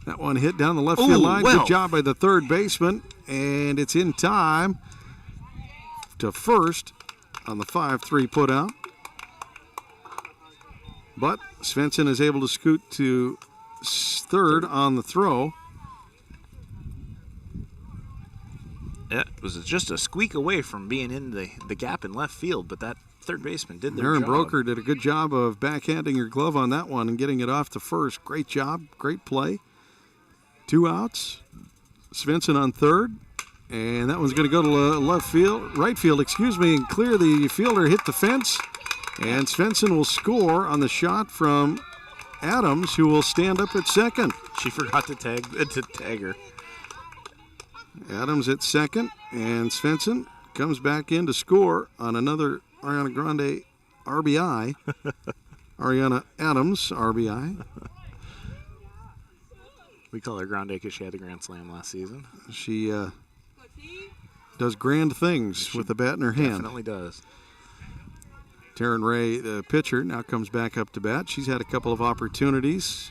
That one hit down the left field line. Good job by the third baseman. And it's in time to first on the 5-3 put out. But Svensson is able to scoot to third on the throw. It was just a squeak away from being in the gap in left field, but that third baseman did their Aaron job. Broker did a good job of backhanding her glove on that one and getting it off to first. Great job, great play. 2 outs. Svensson on third, and that one's going to go to right field, and clear. The fielder hit the fence, and Svensson will score on the shot from Adams, who will stand up at second. She forgot to tag her. Adams at second, and Svensson comes back in to score on another Ariana Grande RBI. Ariana Adams RBI. We call her Grande because she had the Grand Slam last season. She does grand things with the bat in her hand. Definitely does. Taryn Ray, the pitcher, now comes back up to bat. She's had a couple of opportunities.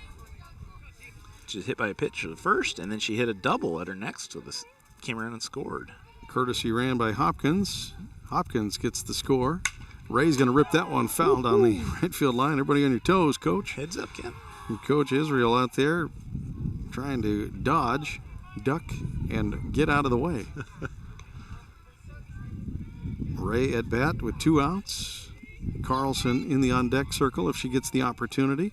She was hit by a pitch to the first, and then she hit a double at her next to this. Came around and scored. Courtesy ran by Hopkins. Hopkins gets the score. Ray's going to rip that one foul down the right field line. Everybody on your toes, Coach. Heads up, Ken. And Coach Israel out there trying to dodge, duck, and get out of the way. Ray at bat with 2 outs. Carlson in the on-deck circle if she gets the opportunity.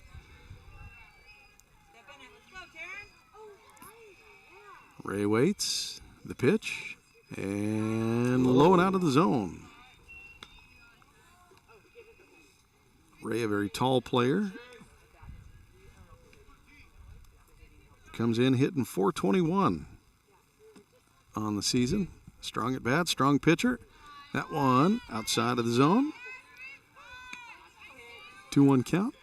Ray waits. The pitch. And low and out of the zone. Ray, a very tall player. Comes in hitting .421 on the season. Strong at bat, strong pitcher. That one outside of the zone. 2-1 count.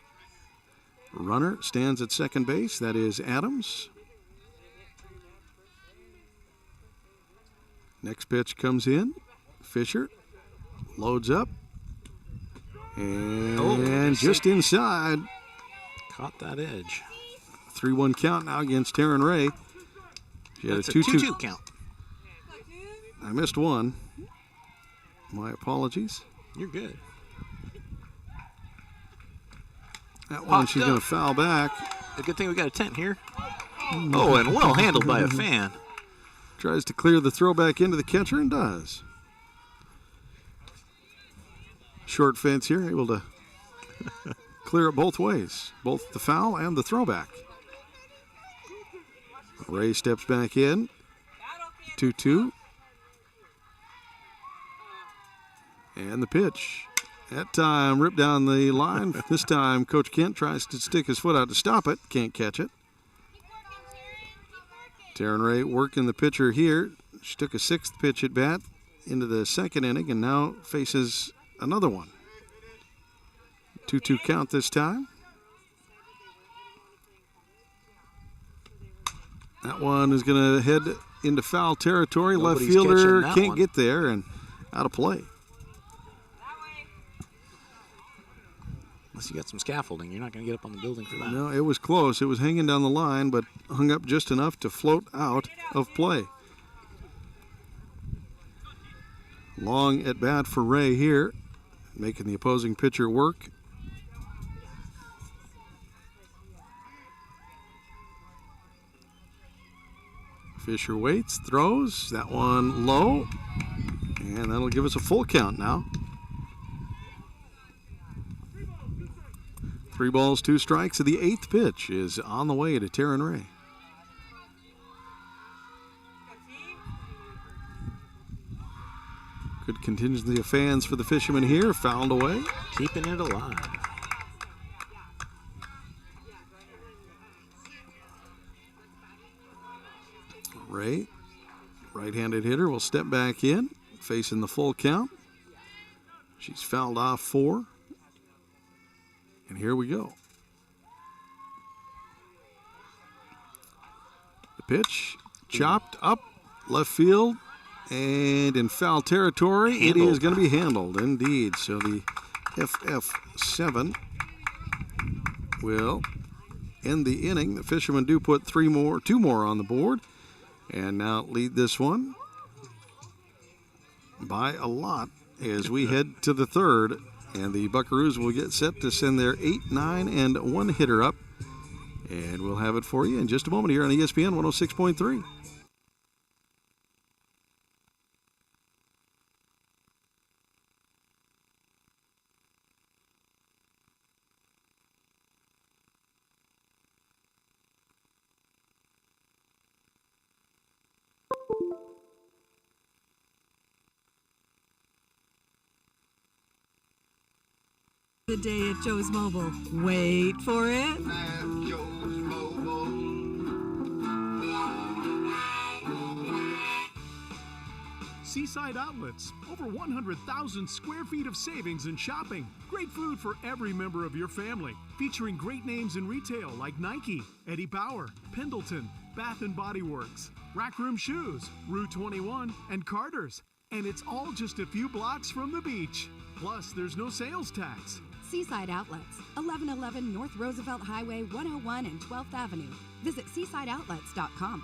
Runner stands at second base. That is Adams. Next pitch comes in. Fisher loads up. And just inside. Caught that edge. 3-1 count now against Taryn Ray. She had That's a 2-2 count. I missed one. My apologies. You're good. That one she's going to foul back. A good thing we got a tent here. Oh, and well handled by a fan. Tries to clear the throw back into the catcher and does. Short fence here, able to clear it both ways, both the foul and the throwback. Ray steps back in. 2-2. And the pitch. That time ripped down the line. This time Coach Kent tries to stick his foot out to stop it. Can't catch it. Taryn Ray working the pitcher here. She took a 6th pitch at bat into the 2nd inning and now faces another one. 2-2 count this time. That one is going to head into foul territory. Nobody's left fielder catching that can't one. get there and out of play. Unless you got some scaffolding, you're not going to get up on the building for that. No, it was close. It was hanging down the line, but hung up just enough to float out of play. Long at bat for Ray here, making the opposing pitcher work. Fisher waits, throws, that one low, and that'll give us a full count now. 3 balls, 2 strikes, and the 8th pitch is on the way to Taryn Ray. Good contingency of fans for the Fishermen here, fouled away. Keeping it alive. Ray, right-handed hitter, will step back in, facing the full count. She's fouled off 4. And here we go. The pitch, chopped up, left field, and in foul territory. Handled. It is going to be handled, indeed. So the FF7 will end the inning. The Fishermen do put 2 more on the board, and now lead this one by a lot as we head to the 3rd. And the Buckaroos will get set to send their 8, 9, and 1 hitter up. And we'll have it for you in just a moment here on ESPN 106.3. The day at Joe's Mobile. Wait for it. Seaside Outlets. Over 100,000 square feet of savings and shopping. Great food for every member of your family. Featuring great names in retail like Nike, Eddie Bauer, Pendleton, Bath & Body Works, Rack Room Shoes, Rue 21, and Carter's. And it's all just a few blocks from the beach. Plus, there's no sales tax. Seaside Outlets, 1111 North Roosevelt Highway 101 and 12th Avenue. Visit seasideoutlets.com.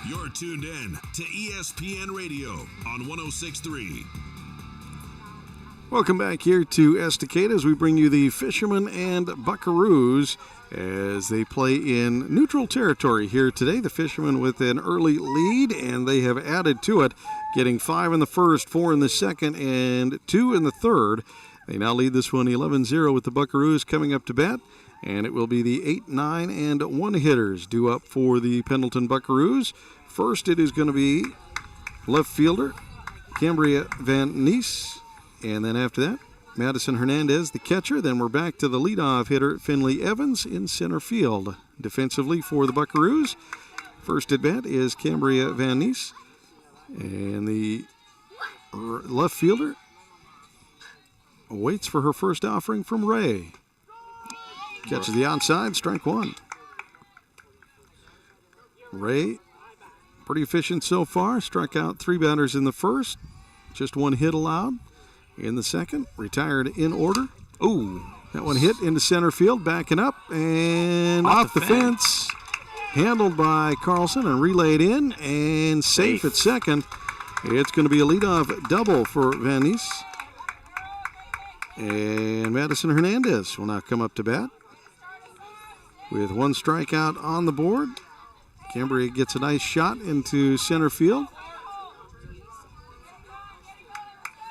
You're tuned in to ESPN Radio on 106.3. Welcome back here to Estacada as we bring you the Fishermen and Buckaroos as they play in neutral territory here today. The Fishermen with an early lead, and they have added to it, getting 5 in the first, 4 in the second, and 2 in the third. They now lead this one 11-0 with the Buckaroos coming up to bat, and it will be the 8, 9, and 1 hitters due up for the Pendleton Buckaroos. First, it is going to be left fielder Cambria Van Nies, and then after that, Madison Hernandez, the catcher. Then we're back to the leadoff hitter, Finley Evans, in center field. Defensively for the Buckaroos, first at bat is Cambria Van Nies, and the left fielder waits for her first offering from Ray. Catches the outside, strike 1. Ray, pretty efficient so far. Struck out 3 batters in the first. Just 1 hit allowed in the second. Retired in order. Ooh, that one hit into center field, backing up and off the fence. Handled by Carlson and relayed in and safe at second. It's going to be a leadoff double for Van Nies. And Madison Hernandez will now come up to bat with 1 strikeout on the board. Cambria gets a nice shot into center field.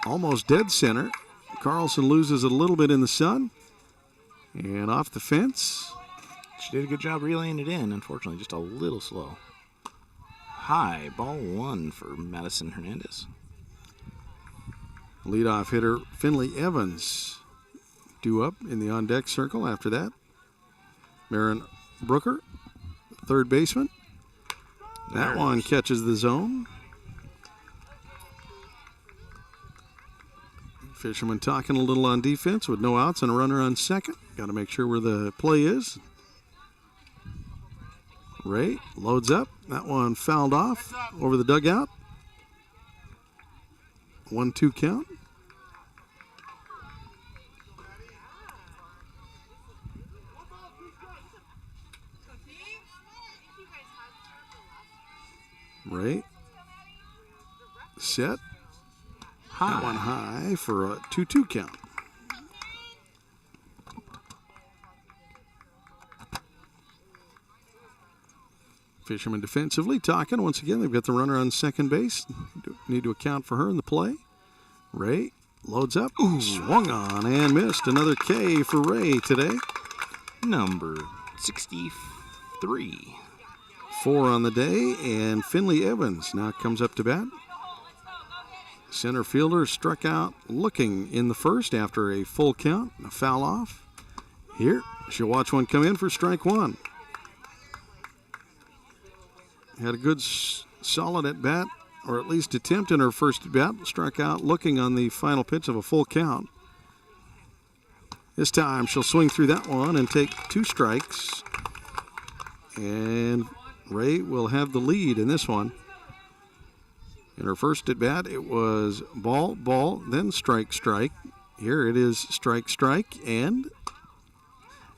Almost dead center. Carlson loses a little bit in the sun. And off the fence. She did a good job relaying it in. Unfortunately, just a little slow. High, ball one for Madison Hernandez. Leadoff hitter Finley Evans due up in the on-deck circle after that. Marin Brooker, third baseman. That one catches the zone. Fishermen talking a little on defense with no outs and a runner on second. Got to make sure where the play is. Ray loads up. That one fouled off over the dugout. 1-2 count. Ray set. That one high for a 2-2 count. Fishermen defensively talking. Once again, they've got the runner on second base. Need to account for her in the play. Ray loads up. Ooh, swung on and missed. Another K for Ray today. Number 63. 4 on the day, and Finley Evans now comes up to bat. Center fielder struck out looking in the first after a full count, a foul off. Here, she'll watch one come in for strike one. Had a good solid at bat, or at least attempt in her first at bat. Struck out looking on the final pitch of a full count. This time she'll swing through that one and take 2 strikes. And Ray will have the lead in this one. In her first at bat, it was ball, ball, then strike, strike. Here it is strike, strike, and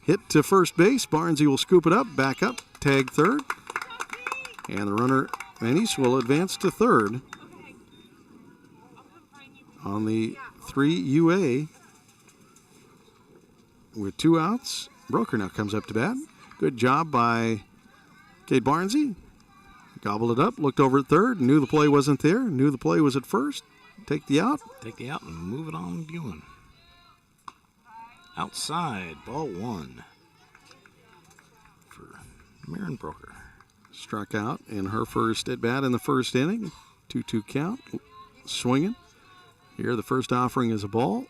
hit to first base. Barnesy will scoop it up, back up, tag third. And the runner, Manis, will advance to third on the 3 UA with 2 outs. Broker now comes up to bat. Good job by Kate Barnesy. Gobbled it up, looked over at third, knew the play wasn't there, knew the play was at first. Take the out. Take the out and move it on going. Outside, ball one for Marin Broker. Struck out in her first at bat in the first inning. 2-2 count. Swinging. Here the first offering is a ball.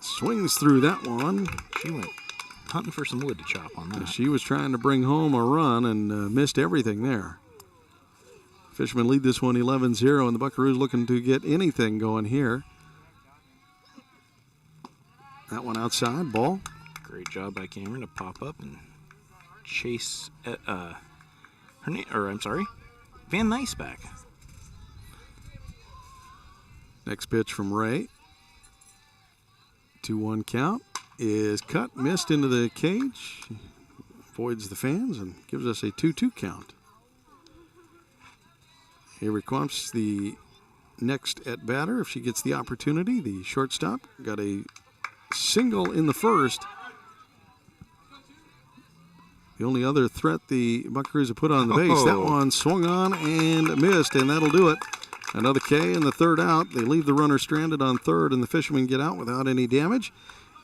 Swings through that one. She went hunting for some wood to chop on that. She was trying to bring home a run and missed everything there. Fishermen lead this one 11-0, and the Buckaroos looking to get anything going here. That one outside, ball. Great job by Cameron to pop up and chase Van Nice back. Next pitch from Ray. 2-1 count is cut, missed into the cage, avoids the fans, and gives us a 2-2 count. Here comes the next at batter if she gets the opportunity. The shortstop got a single in the first. The only other threat the Buckaroos have put on the base. That one swung on and missed, and that'll do it. Another K in the third out. They leave the runner stranded on third, and the Fishermen get out without any damage.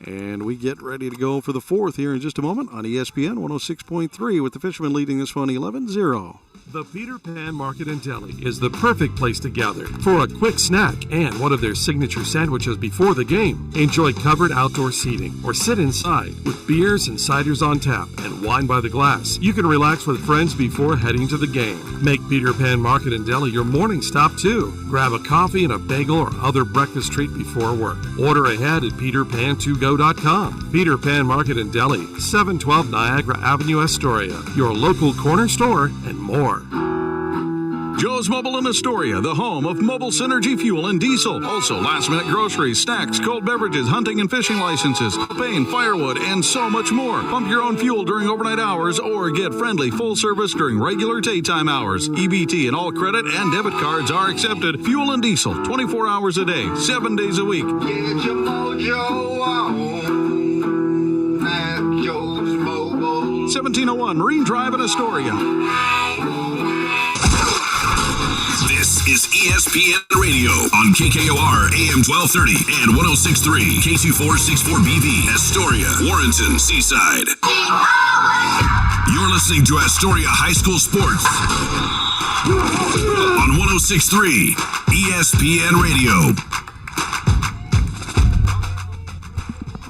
And we get ready to go for the fourth here in just a moment on ESPN 106.3 with the Fishermen leading this one 11-0. The Peter Pan Market and Deli is the perfect place to gather for a quick snack and one of their signature sandwiches before the game. Enjoy covered outdoor seating or sit inside with beers and ciders on tap and wine by the glass. You can relax with friends before heading to the game. Make Peter Pan Market and Deli your morning stop too. Grab a coffee and a bagel or other breakfast treat before work. Order ahead at peterpan2go.com. Peter Pan Market and Deli, 712 Niagara Avenue, Astoria. Your local corner store and more. Joe's Mobile in Astoria, the home of mobile synergy fuel and diesel. Also, last-minute groceries, snacks, cold beverages, hunting and fishing licenses, propane, firewood, and so much more. Pump your own fuel during overnight hours or get friendly full service during regular daytime hours. EBT and all credit and debit cards are accepted. Fuel and diesel, 24 hours a day, 7 days a week. Get your mojo on at Joe's Mobile. 1701 Marine Drive in Astoria. This is ESPN ESPN Radio on KKOR AM 1230 and 106.3 K2464BV, Astoria, Warrenton, Seaside. You're listening to Astoria High School Sports on 106.3 ESPN Radio.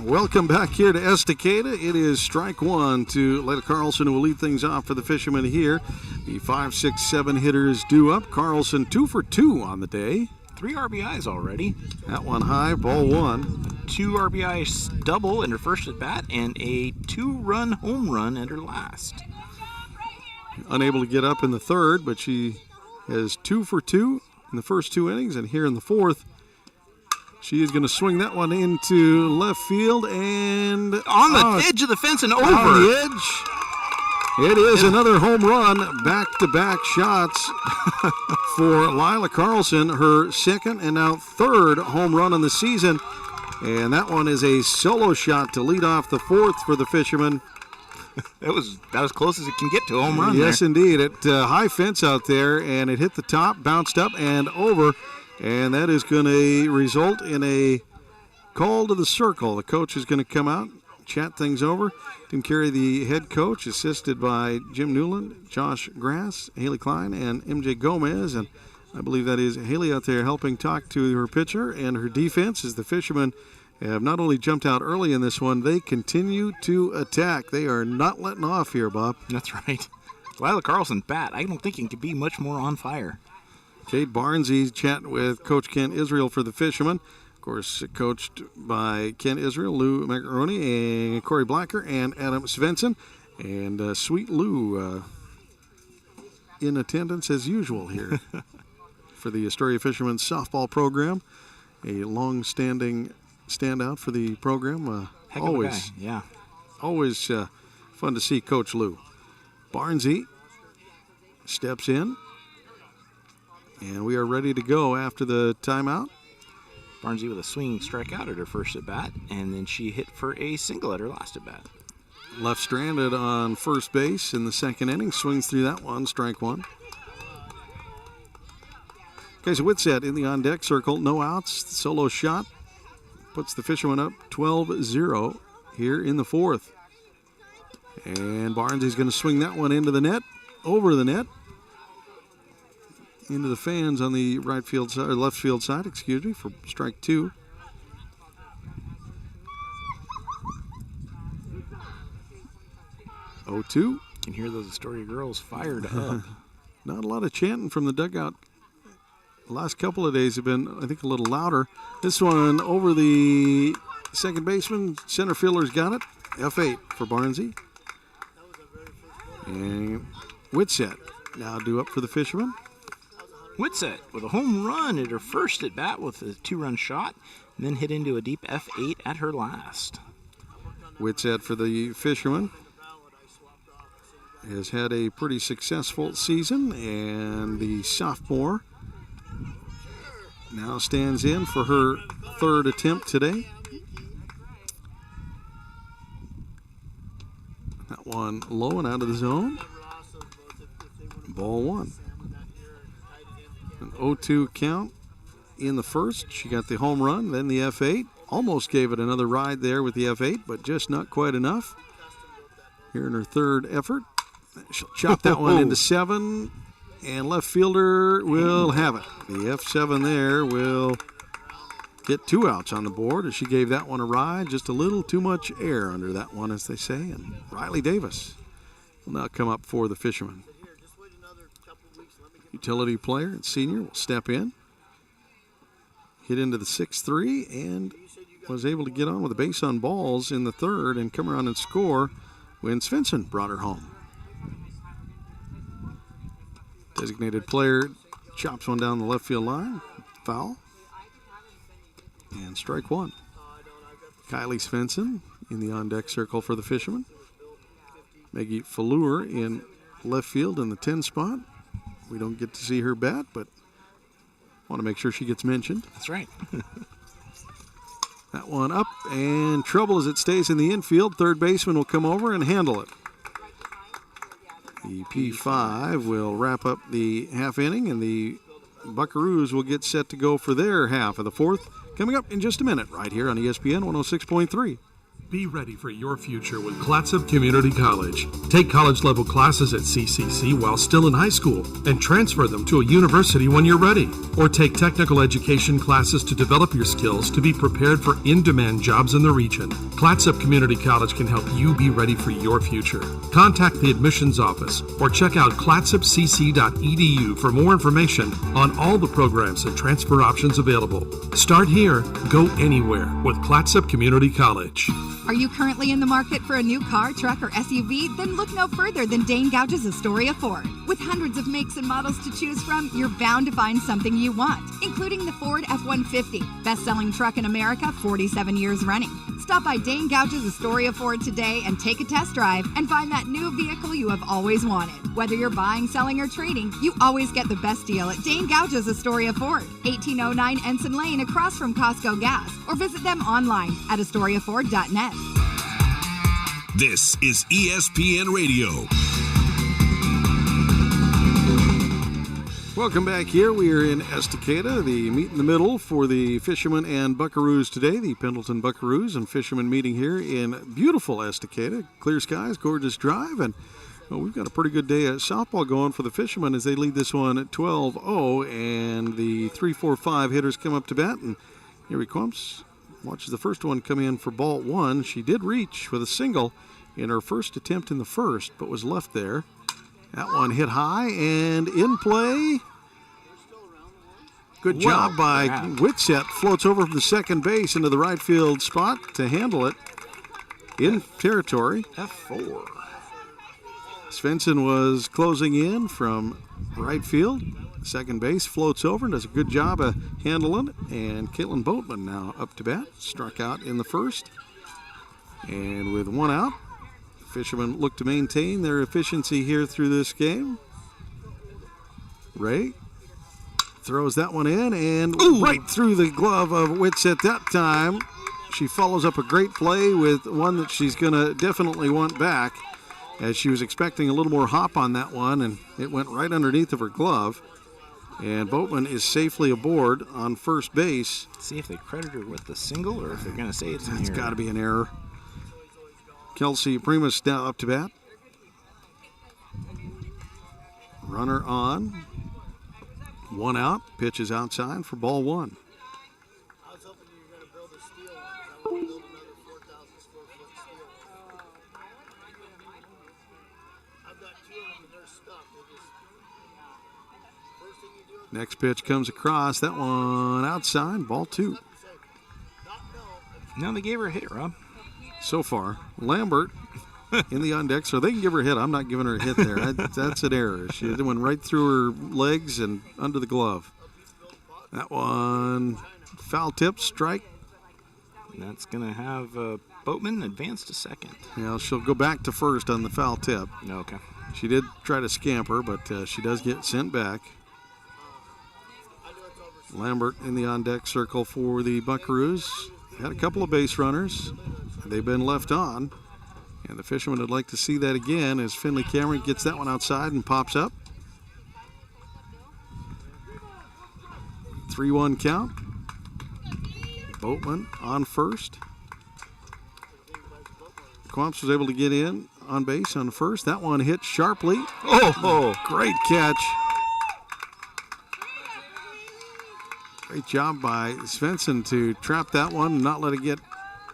Welcome back here to Estacada. It is strike one to Layla Carlson, who will lead things off for the Fishermen here. The 5, 6, 7 hitters due up. Carlson 2 for 2 on the day. 3 RBIs already. That one high, ball 1. 2 RBIs double in her first at bat and a 2-run home run at her last. Unable to get up in the third, but she has 2 for 2 in the first 2 innings, and here in the fourth, she is going to swing that one into left field and on the edge of the fence and over. On the edge. It is another home run, back-to-back shots for Lila Carlson, her second and now third home run in the season. And that one is a solo shot to lead off the fourth for the Fishermen. That was about as close as it can get to a home run. Yes, there. Indeed. It high fence out there, and it hit the top, bounced up and over. And that is going to result in a call to the circle. The coach is going to come out, chat things over. Tim Carey, the head coach, assisted by Jim Newland, Josh Grass, Haley Klein, and MJ Gomez. And I believe that is Haley out there helping talk to her pitcher and her defense as the Fishermen have not only jumped out early in this one, they continue to attack. They are not letting off here, Bob. That's right. Lila Carlson bat, I don't think it could be much more on fire. Kate Barnesy chat with Coach Ken Israel for the Fishermen. Of course, coached by Ken Israel, Lou Macaroni, and Corey Blacker, and Adam Svensson. And Sweet Lou in attendance as usual here for the Astoria Fishermen softball program. A long-standing standout for the program. Heck of a guy. Yeah. Always fun to see Coach Lou. Barnesy steps in. And we are ready to go after the timeout. Barnesy with a swinging strikeout at her first at bat, and then she hit for a single at her last at bat. Left stranded on first base in the second inning. Swings through that one, strike one. Kaiser Whitsett in the on deck circle, no outs. Solo shot puts the Fishermen up 12-0 here in the fourth. And Barnesy's going to swing that one into the net, over the net. Into the fans on the right field side, or left field side, excuse me, for strike two. Oh, 2. Can hear those Astoria girls fired up. Not a lot of chanting from the dugout. The last couple of days have been, I think, a little louder. This one over the second baseman. Center fielder's got it. F8 for Barnesy. And Whitsett now due up for the Fishermen. Whitsett with a home run at her first at bat with a 2-run shot, and then hit into a deep F8 at her last. Whitsett for the Fishermen has had a pretty successful season, and the sophomore now stands in for her third attempt today. That one low and out of the zone. Ball 1. An 0-2 count in the first. She got the home run, then the F8. Almost gave it another ride there with the F8, but just not quite enough. Here in her third effort. She'll chop that one into 7, and left fielder will have it. The F7 there will get 2 outs on the board as she gave that one a ride. Just a little too much air under that one, as they say. And Riley Davis will now come up for the Fishermen. Utility player and senior will step in. Hit into the 6-3 and was able to get on with a base on balls in the third and come around and score when Svensson brought her home. Designated player chops one down the left field line. Foul. And strike one. Kylie Svensson in the on-deck circle for the Fishermen. Maggie Fallure in left field in the 10 spot. We don't get to see her bat, but want to make sure she gets mentioned. That's right. That one up, and trouble as it stays in the infield. Third baseman will come over and handle it. The P5 will wrap up the half inning, and the Buckaroos will get set to go for their half of the fourth. Coming up in just a minute, right here on ESPN 106.3. Be ready for your future with Clatsop Community College. Take college-level classes at CCC while still in high school and transfer them to a university when you're ready. Or take technical education classes to develop your skills to be prepared for in-demand jobs in the region. Clatsop Community College can help you be ready for your future. Contact the admissions office or check out clatsopcc.edu for more information on all the programs and transfer options available. Start here, go anywhere with Clatsop Community College. Are you currently in the market for a new car, truck, or SUV? Then look no further than Dane Gouge's Astoria Ford. With hundreds of makes and models to choose from, you're bound to find something you want, including the Ford F-150, best-selling truck in America, 47 years running. Stop by Dane Gouge's Astoria Ford today and take a test drive and find that new vehicle you have always wanted. Whether you're buying, selling, or trading, you always get the best deal at Dane Gouge's Astoria Ford, 1809 Ensign Lane across from Costco Gas, or visit them online at AstoriaFord.net. This is ESPN Radio. Welcome back here. We are in Estacada, the meet in the middle for the Fishermen and Buckaroos today. The Pendleton Buckaroos and Fishermen meeting here in beautiful Estacada. Clear skies, gorgeous drive, and we've got a pretty good day of softball going for the Fishermen as they lead this one at 12-0, and the 3-4-5 hitters come up to bat, and here he comes. Watches the first one come in for ball one. She did reach with a single in her first attempt in the first, but was left there. That one hit high and in play. Good job by Whitsett. Floats over from the second base into the right field spot to handle it in territory. F4. Svensson was closing in from right field. Second base floats over and does a good job of handling it. And Caitlin Boatman now up to bat. Struck out in the first. And with one out, Fishermen look to maintain their efficiency here through this game. Ray throws that one in and right through the glove of Whitsett that time. She follows up a great play with one that she's going to definitely want back, as she was expecting a little more hop on that one, and it went right underneath of her glove. And Boatman is safely aboard on first base. See if they credit her with the single or if they're going to say it's an error. It's got to be an error. Kelsey Primus now up to bat. Runner on. One out. Pitch is outside for ball one. I was hoping you were going to build a steel one. I want to build another 4,000 square foot steel. I've got two of them and they're stuck. First thing you do. Next pitch comes across. That one outside. Ball two. No, they gave her a hit, Rob. So far, Lambert in the on deck, so they can give her a hit. I'm not giving her a hit there. That's an error. She went right through her legs and under the glove. That one foul tip, strike. And that's going to have Boatman advance to second. Yeah, she'll go back to first on the foul tip. Okay. She did try to scamper, but she does get sent back. Lambert in the on deck circle for the Buckaroos. Had a couple of base runners. They've been left on, and the Fishermen would like to see that again as Finley Cameron gets that one outside and pops up. 3-1 count. Boatman on first. Quamps was able to get in on base on first. That one hit sharply. Oh, great catch. Great job by Svensson to trap that one and not let it get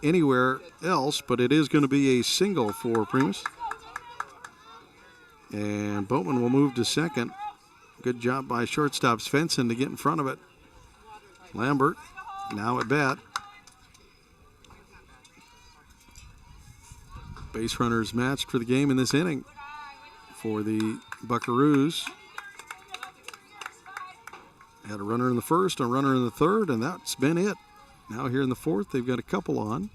anywhere else, but it is going to be a single for Primus. And Boatman will move to second. Good job by shortstop Svensson to get in front of it. Lambert now at bat. Base runners matched for the game in this inning for the Buckaroos. Had a runner in the first, a runner in the third, and that's been it. Now here in the fourth, they've got a couple on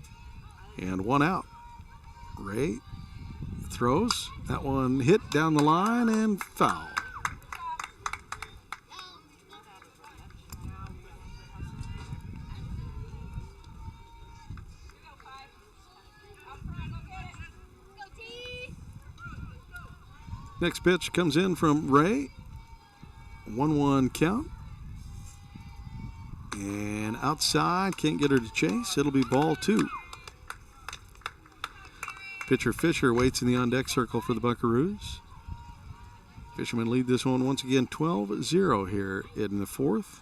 and one out. Ray throws. That one hit down the line and foul. Next pitch comes in from Ray. 1-1 count. And outside, can't get her to chase. It'll be ball 2. Pitcher Fisher waits in the on-deck circle for the Buckaroos. Fishermen lead this one once again 12-0 here in the 4th.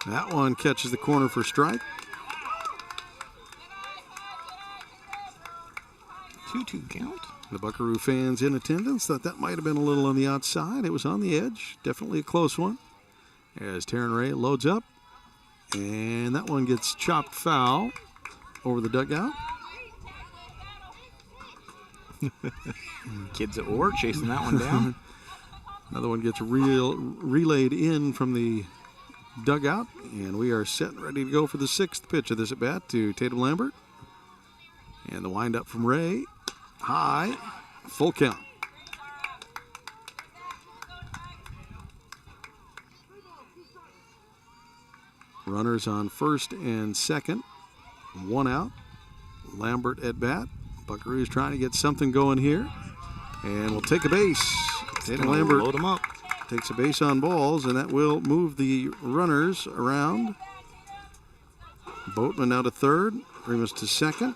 That one catches the corner for strike. 2-2 count. The Buckaroo fans in attendance thought that might have been a little on the outside. It was on the edge. Definitely a close one. As Taryn Ray loads up. And that one gets chopped foul over the dugout. Kids at war chasing that one down. Another one gets relayed in from the dugout. And we are set and ready to go for the 6th pitch of this at bat to Tatum Lambert. And the windup from Ray. High. Full count. Runners on first and second. 1 out. Lambert at bat. Buckaroos trying to get something going here. And we'll take a base. Tatum Lambert load him up. Takes a base on balls, and that will move the runners around. Boatman now to third. Primus to second.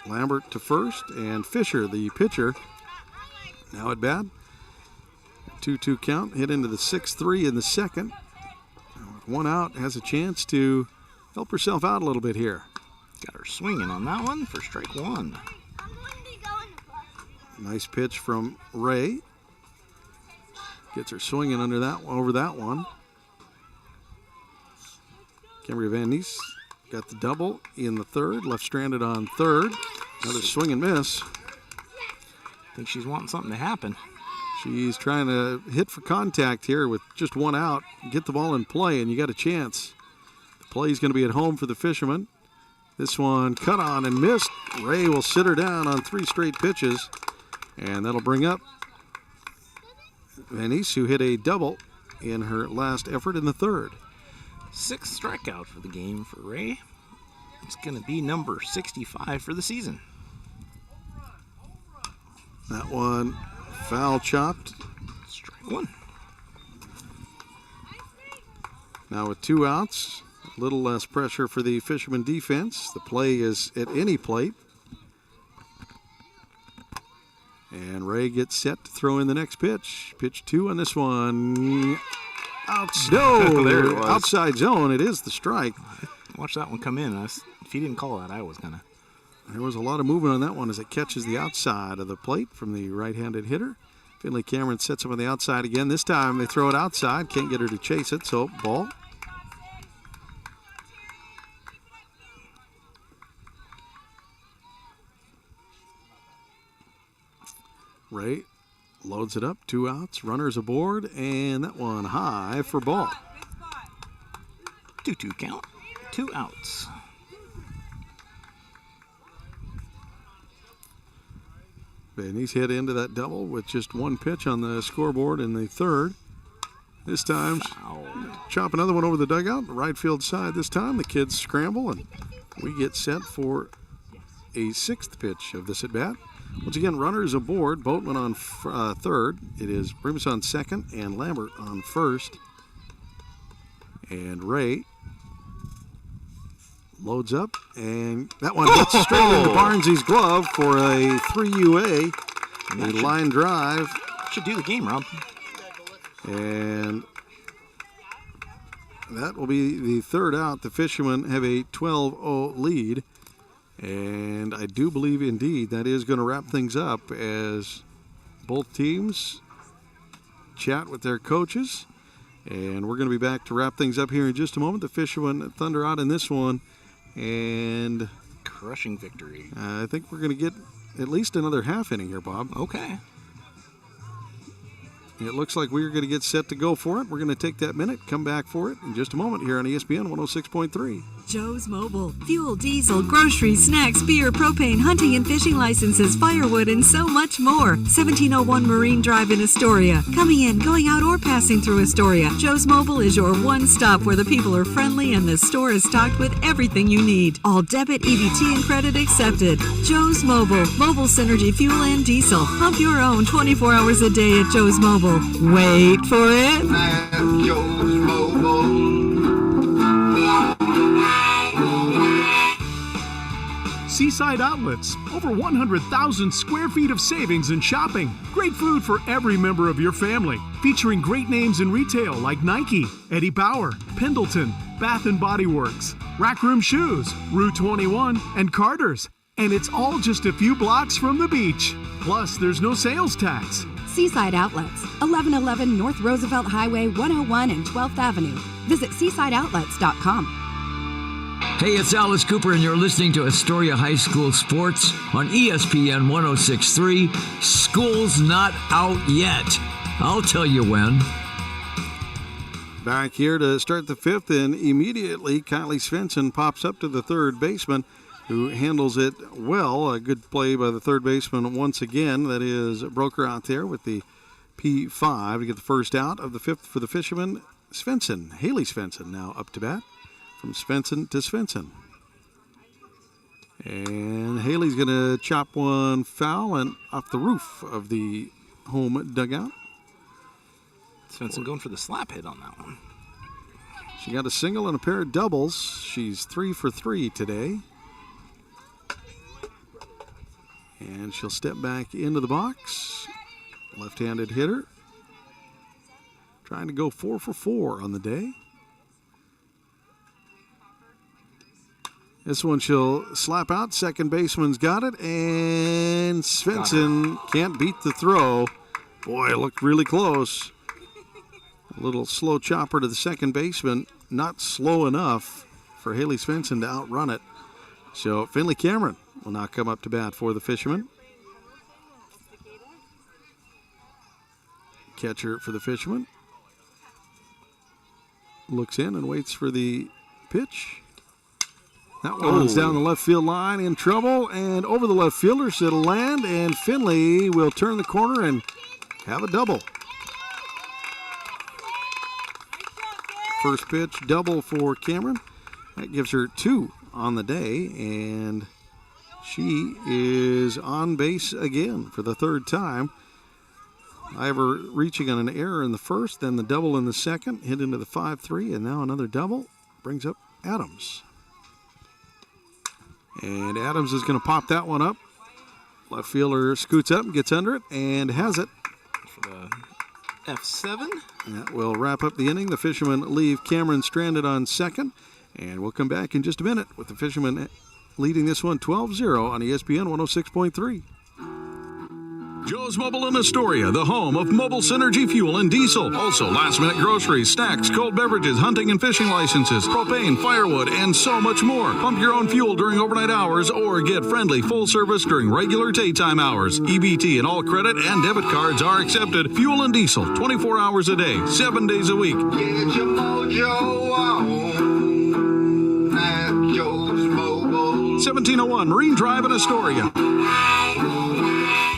Lambert to first. And Fisher, the pitcher, now at bat. 2-2 count. Hit into the 6-3 in the second. 1 out, has a chance to help herself out a little bit here. Got her swinging on that one for strike 1. Nice pitch from Ray. Gets her swinging over that one. Camry Van Nies got the double in the 3rd. Left stranded on 3rd. Another swing and miss. I think she's wanting something to happen. She's trying to hit for contact here with just 1 out. Get the ball in play, and you got a chance. The play is going to be at home for the Fishermen. This one cut on and missed. Ray will sit her down on 3 straight pitches, and that'll bring up Van Nies, who hit a double in her last effort in the 3rd. 6th strikeout for the game for Ray. It's going to be number 65 for the season. That one foul chopped. Strike 1. Now with 2 outs, a little less pressure for the Fisherman defense. The play is at any plate. And Ray gets set to throw in the next pitch. Pitch 2 on this one. There it was. Outside zone. It is the strike. Watch that one come in. If he didn't call that, I was going to. There was a lot of movement on that one as it catches the outside of the plate from the right-handed hitter. Finley Cameron sets him on the outside again. This time they throw it outside. Can't get her to chase it, so ball. Ray loads it up. 2 outs. Runners aboard, and that one high for ball. 2-2 count. 2 outs. Van Nies hit into that double with just 1 pitch on the scoreboard in the 3rd. This time, chop another one over the dugout, the right field side this time. The kids scramble, and we get set for a 6th pitch of this at-bat. Once again, runners aboard. Boatman on 3rd. It is Primus on 2nd and Lambert on 1st. And Ray loads up, and that one gets straight into Barnsley's glove for a 3 UA. A line drive. Should do the game, Rob. And that will be the 3rd out. The Fishermen have a 12-0 lead. And I do believe, indeed, that is going to wrap things up as both teams chat with their coaches. And we're going to be back to wrap things up here in just a moment. The Fishermen thunder out in this one. And crushing victory. I think we're going to get at least another half inning here, Bob. Okay. It looks like we're going to get set to go for it. We're going to take that minute, come back for it in just a moment here on ESPN 106.3. Joe's Mobile. Fuel, diesel, groceries, snacks, beer, propane, hunting and fishing licenses, firewood, and so much more. 1701 Marine Drive in Astoria. Coming in, going out, or passing through Astoria. Joe's Mobile is your one stop where the people are friendly and the store is stocked with everything you need. All debit, EBT, and credit accepted. Joe's Mobile. Mobile Synergy fuel and diesel. Pump your own 24 hours a day at Joe's Mobile. Wait for it. At Joe's Mobile. Seaside Outlets, over 100,000 square feet of savings and shopping. Great food for every member of your family. Featuring great names in retail like Nike, Eddie Bauer, Pendleton, Bath & Body Works, Rack Room Shoes, Rue 21, and Carter's. And it's all just a few blocks from the beach. Plus, there's no sales tax. Seaside Outlets, 1111 North Roosevelt Highway 101 and 12th Avenue. Visit seasideoutlets.com. Hey, it's Alice Cooper, and you're listening to Astoria High School Sports on ESPN 106.3. School's not out yet. I'll tell you when. Back here to start the fifth, and immediately Kylie Svensson pops up to the third baseman, who handles it well. A good play by the third baseman once again. That is Broker out there with the P5 to get the first out of the fifth for the Fishermen. Svensson, Haley Svensson, now up to bat. From Svensson to Svensson. And Haley's going to chop one foul and off the roof of the home dugout. Svensson going for the slap hit on that one. She got a single and a pair of doubles. She's 3 for 3 today. And she'll step back into the box. Left-handed hitter. Trying to go 4 for 4 on the day. This one she'll slap out. Second baseman's got it. And Svensson can't beat the throw. Boy, it looked really close. A little slow chopper to the second baseman. Not slow enough for Haley Svensson to outrun it. So Finley Cameron will now come up to bat for the Fishermen. Catcher for the Fishermen. Looks in and waits for the pitch. That one's down the left field line, in trouble, and over the left fielders it'll land, and Finley will turn the corner and have a double. First pitch double for Cameron. That gives her 2 on the day, and she is on base again for the third time. Ivor reaching on an error in the first, then the double in the second, hit into the 5-3, and now another double. Brings up Adams. And Adams is going to pop that one up. Left fielder scoots up and gets under it and has it. For the F7. That will wrap up the inning. The Fishermen leave Cameron stranded on second. And we'll come back in just a minute with the Fishermen leading this one 12-0 on ESPN 106.3. Joe's Mobile in Astoria, the home of mobile synergy fuel and diesel. Also, last-minute groceries, snacks, cold beverages, hunting and fishing licenses, propane, firewood, and so much more. Pump your own fuel during overnight hours or get friendly full service during regular daytime hours. EBT and all credit and debit cards are accepted. Fuel and diesel, 24 hours a day, 7 days a week. Get your mojo on at Joe's Mobile. 1701 Marine Drive in Astoria.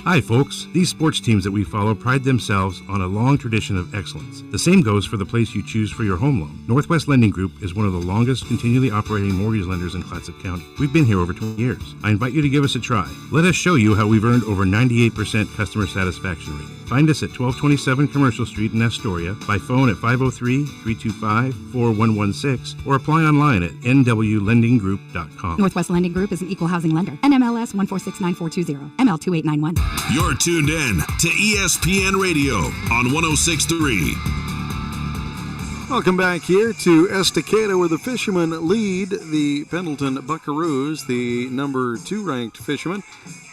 Hi, folks. These sports teams that we follow pride themselves on a long tradition of excellence. The same goes for the place you choose for your home loan. Northwest Lending Group is one of the longest continually operating mortgage lenders in Clatsop County. We've been here over 20 years. I invite you to give us a try. Let us show you how we've earned over 98% customer satisfaction rating. Find us at 1227 Commercial Street in Astoria, by phone at 503-325-4116, or apply online at nwlendinggroup.com. Northwest Lending Group is an equal housing lender. NMLS 1469420, ML2891. You're tuned in to ESPN Radio on 106.3. Welcome back here to Estacada, where the Fishermen lead the Pendleton Buckaroos, the number 2 ranked Fishermen,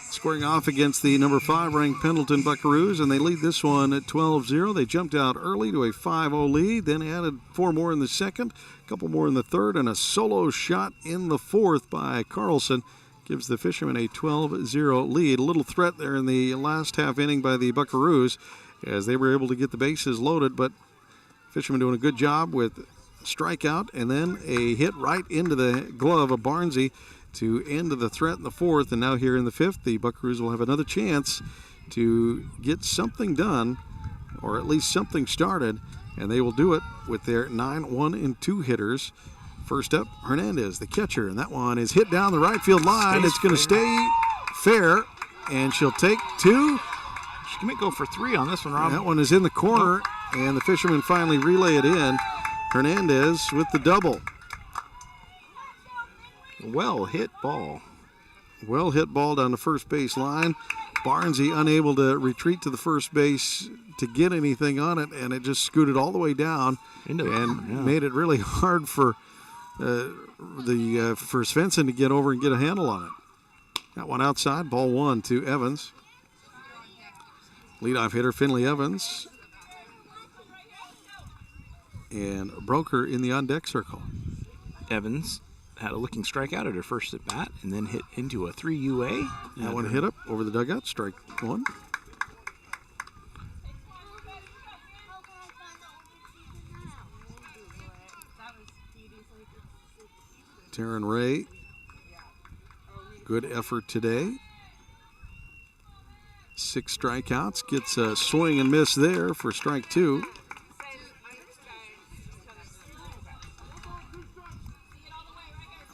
squaring off against the number 5 ranked Pendleton Buckaroos, and they lead this one at 12-0. They jumped out early to a 5-0 lead, then added 4 more in the second, a couple more in the third, and a solo shot in the fourth by Carlson gives the Fishermen a 12-0 lead. A little threat there in the last half inning by the Buckaroos as they were able to get the bases loaded, but Fishermen doing a good job with strikeout and then a hit right into the glove of Barnsey to end the threat in the fourth. And now here in the fifth, the Buckaroos will have another chance to get something done, or at least something started, and they will do it with their 9-1-2 hitters. First up, Hernandez, the catcher, and that one is hit down the right field line. It's going to stay fair, and she'll take 2. She may go for 3 on this one, Rob. That one is in the corner, and the Fishermen finally relay it in. Hernandez with the double. Well hit ball. Well hit ball down the first base line. Barnesy unable to retreat to the first base to get anything on it, and it just scooted all the way down made it really hard for for Svensson to get over and get a handle on it. That one outside, ball one to Evans. Leadoff hitter Finley Evans. And Broker in the on-deck circle. Evans had a looking strikeout at her first at bat and then hit into a 3 UA. That one hit up over the dugout, strike one. Taryn Ray, good effort today. 6 strikeouts, gets a swing and miss there for strike 2.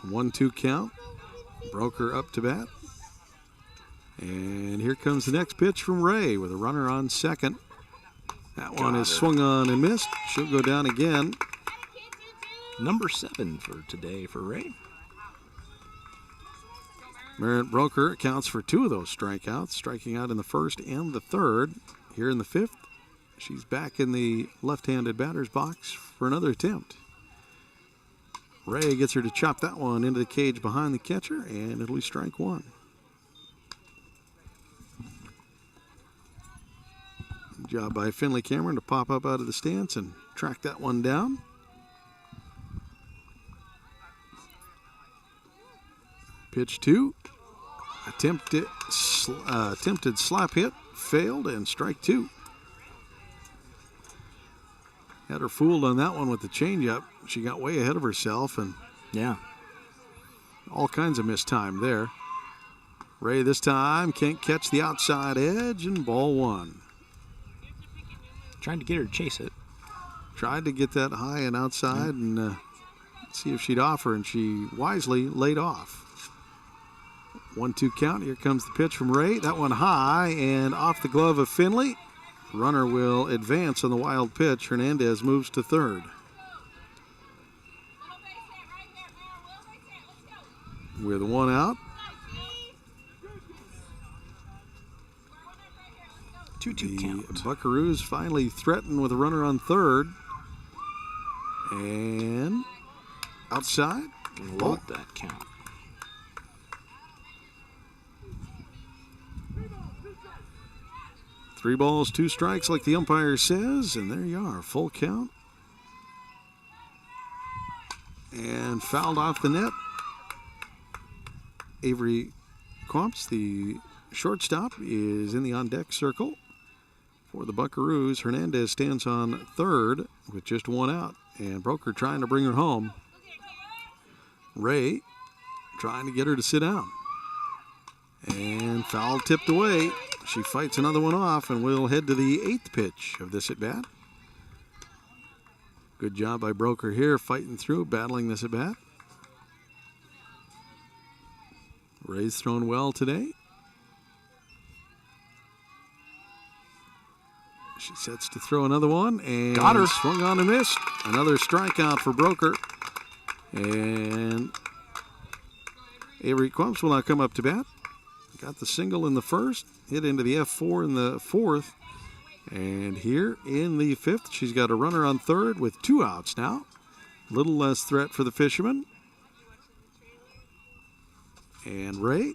A 1-2 count. Broker up to bat. And here comes the next pitch from Ray with a runner on second. That one is swung on and missed. She'll go down again. Number 7 for today for Ray. Merritt Broker accounts for 2 of those strikeouts, striking out in the first and the third. Here in the 5th, she's back in the left-handed batter's box for another attempt. Ray gets her to chop that one into the cage behind the catcher, and it'll be strike 1. Good job by Finley Cameron to pop up out of the stance and track that one down. Pitch 2. Attempted slap hit, failed, and strike 2. Had her fooled on that one with the changeup. She got way ahead of herself, and all kinds of missed time there. Ray this time can't catch the outside edge, and ball 1. Trying to get her to chase it. Tried to get that high and outside and see if she'd offer, and she wisely laid off. 1-2 count. Here comes the pitch from Ray. That one high and off the glove of Finley. Runner will advance on the wild pitch. Hernandez moves to third. With 1 out. 2-2 count. Buckaroos finally threatened with a runner on third. And outside. Love that count. Three balls, 2 strikes, like the umpire says, and there you are, full count. And fouled off the net. Avery Quamps, the shortstop, is in the on-deck circle. For the Buckaroos, Hernandez stands on third with just 1 out, and Broker trying to bring her home. Ray trying to get her to sit down. And foul tipped away. She fights another one off, and we'll head to the 8th pitch of this at-bat. Good job by Broker here, fighting through, battling this at-bat. Ray's thrown well today. She sets to throw another one, and got her. Swung on and missed. Another strikeout for Broker. And Avery Quamps will now come up to bat. Got the single in the first, hit into the F4 in the 4th. And here in the 5th, she's got a runner on third with 2 outs now. A little less threat for the Fishermen. And Ray,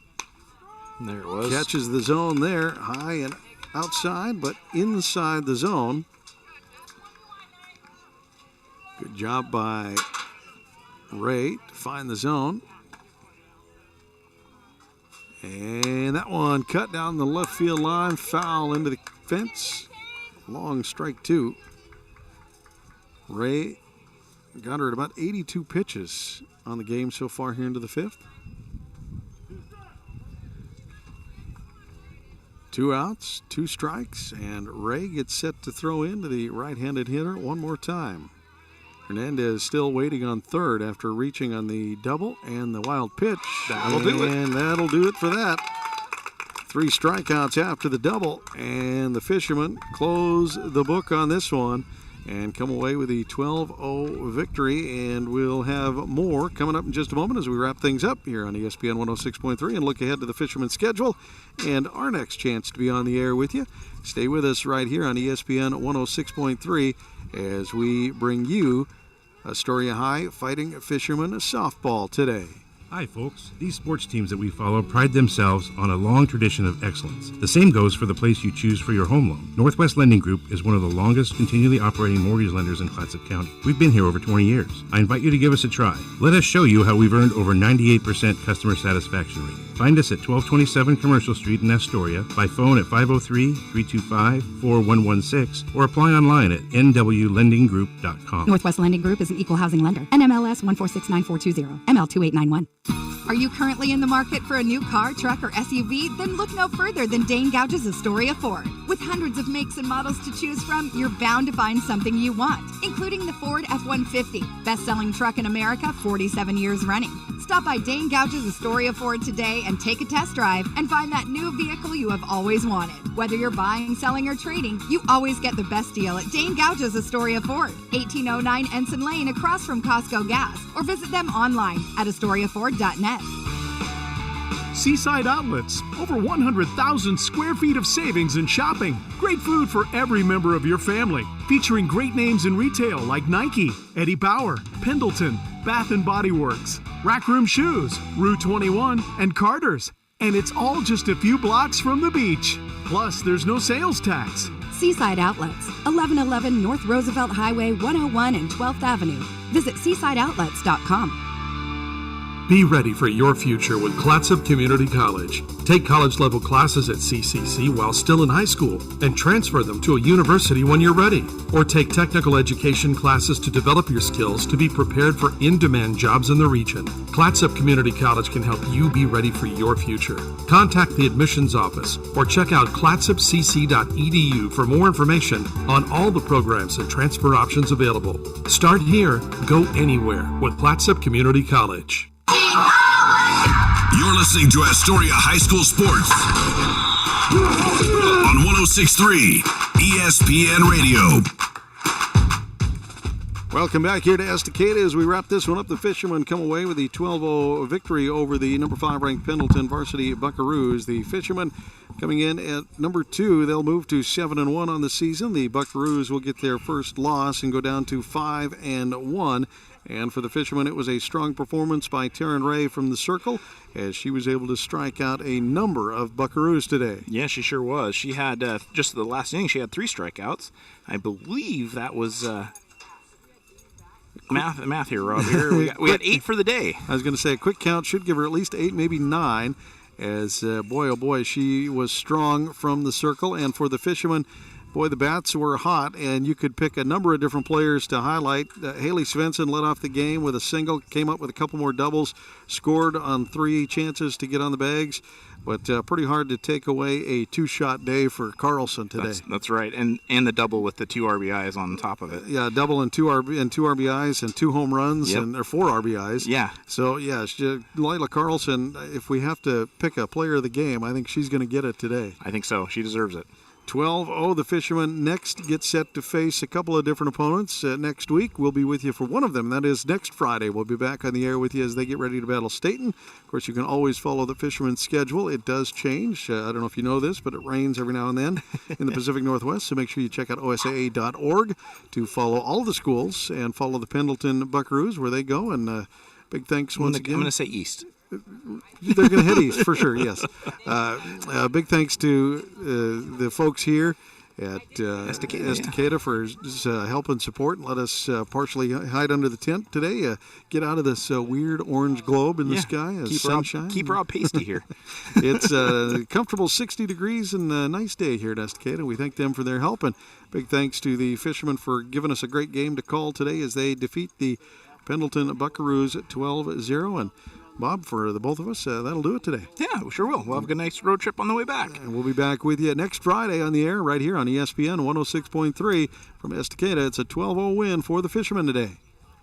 there it was, catches the zone there, high and outside, but inside the zone. Good job by Ray to find the zone. And that one cut down the left field line, foul into the fence. Long strike 2. Ray got her at about 82 pitches on the game so far here into the 5th. 2 outs, 2 strikes, and Ray gets set to throw into the right-handed hitter one more time. Hernandez still waiting on third after reaching on the double and the wild pitch. That'll do it. And that'll do it for that. 3 strikeouts after the double, and the Fishermen close the book on this one. and come away with a 12-0 victory. And we'll have more coming up in just a moment as we wrap things up here on ESPN 106.3 and look ahead to the Fishermen schedule and our next chance to be on the air with you. Stay with us right here on ESPN 106.3 as we bring you Astoria High Fighting Fishermen softball today. Hi, folks. These sports teams that we follow pride themselves on a long tradition of excellence. The same goes for the place you choose for your home loan. Northwest Lending Group is one of the longest continually operating mortgage lenders in Clatsop County. We've been here over 20 years. I invite you to give us a try. Let us show you how we've earned over 98% customer satisfaction rate. Find us at 1227 Commercial Street in Astoria, by phone at 503-325-4116, or apply online at nwlendinggroup.com. Northwest Lending Group is an equal housing lender. NMLS 1469420, ML2891. Are you currently in the market for a new car, truck, or SUV? Then look no further than Dane Gouge's Astoria Ford. With hundreds of makes and models to choose from, you're bound to find something you want, including the Ford F-150, best-selling truck in America, 47 years running. Stop by Dane Gouge's Astoria Ford today and take a test drive and find that new vehicle you have always wanted. Whether you're buying, selling, or trading, you always get the best deal at Dane Gouge's Astoria Ford, 1809 Ensign Lane across from Costco Gas, or visit them online at AstoriaFord.net. Seaside Outlets, over 100,000 square feet of savings and shopping. Great food for every member of your family, featuring great names in retail like Nike, Eddie Bauer, Pendleton, Bath & Body Works, Rack Room Shoes, Rue 21, and Carter's. And it's all just a few blocks from the beach. Plus, there's no sales tax. Seaside Outlets, 1111 North Roosevelt Highway 101 and 12th Avenue. Visit seasideoutlets.com. Be ready for your future with Clatsop Community College. Take college-level classes at CCC while still in high school and transfer them to a university when you're ready. Or take technical education classes to develop your skills to be prepared for in-demand jobs in the region. Clatsop Community College can help you be ready for your future. Contact the admissions office or check out clatsopcc.edu for more information on all the programs and transfer options available. Start here, go anywhere with Clatsop Community College. You're listening to Astoria High School Sports on 106.3 ESPN Radio. Welcome back here to Estacada as we wrap this one up. The Fishermen come away with the 12-0 victory over the number 5 ranked Pendleton varsity Buckaroos. The Fishermen coming in at number 2. They'll move to 7-1 on the season. The Buckaroos will get their first loss and go down to 5-1. And for the Fishermen, it was a strong performance by Taryn Ray from the circle as she was able to strike out a number of Buckaroos today. Yeah, she sure was. She had, just the last inning, she had 3 strikeouts. I believe that was math here, Rob. Here. We had 8 for the day. I was going to say a quick count should give her at least 8, maybe 9, as boy, oh boy, she was strong from the circle. And for the Fishermen, boy, the bats were hot, and you could pick a number of different players to highlight. Haley Svensson led off the game with a single, came up with a couple more doubles, scored on 3 chances to get on the bags, but pretty hard to take away a 2-shot day for Carlson today. That's right, and the double with the 2 RBIs on top of it. Yeah, double and 2 RBIs and 2 home runs, yep. And or 4 RBIs. Yeah. So, yeah, Lila Carlson, if we have to pick a player of the game, I think she's going to get it today. I think so. She deserves it. 12-0, the Fishermen next get set to face a couple of different opponents next week. We'll be with you for one of them. That is next Friday. We'll be back on the air with you as they get ready to battle Staten. Of course, you can always follow the Fishermen's schedule. It does change. I don't know if you know this, but it rains every now and then in the Pacific Northwest, so make sure you check out osaa.org to follow all the schools and follow the Pendleton Buckaroos where they go. And big thanks once again. I'm going to say east. They're going to head east for sure, yes. Big thanks to the folks here at Estacada for help and support and let us partially hide under the tent today. Get out of this weird orange globe in the sky as sunshine. Keep Rob pasty here. It's a comfortable 60 degrees and a nice day here at Estacada. We thank them for their help, and big thanks to the Fishermen for giving us a great game to call today as they defeat the Pendleton Buckaroos at 12-0. And Bob, for the both of us, that'll do it today. Yeah, we sure will. We'll have a good nice road trip on the way back. And we'll be back with you next Friday on the air right here on ESPN 106.3 from Estacada. It's a 12-0 win for the Fishermen today.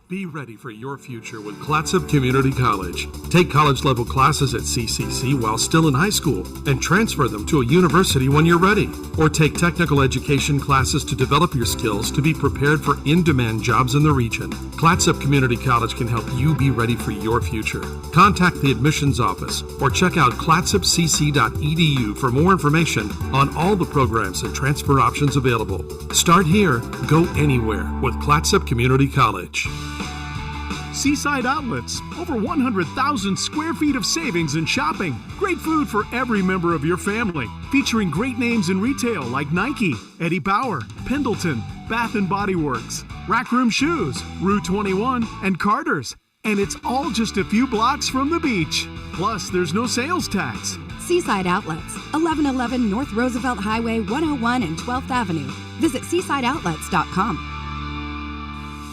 Be ready for your future with Clatsop Community College. Take college-level classes at CCC while still in high school and transfer them to a university when you're ready. Or take technical education classes to develop your skills to be prepared for in-demand jobs in the region. Clatsop Community College can help you be ready for your future. Contact the admissions office or check out clatsopcc.edu for more information on all the programs and transfer options available. Start here, go anywhere with Clatsop Community College. Seaside Outlets, over 100,000 square feet of savings and shopping. Great food for every member of your family. Featuring great names in retail like Nike, Eddie Bauer, Pendleton, Bath & Body Works, Rack Room Shoes, Rue 21, and Carter's. And it's all just a few blocks from the beach. Plus, there's no sales tax. Seaside Outlets, 1111 North Roosevelt Highway 101 and 12th Avenue. Visit seasideoutlets.com.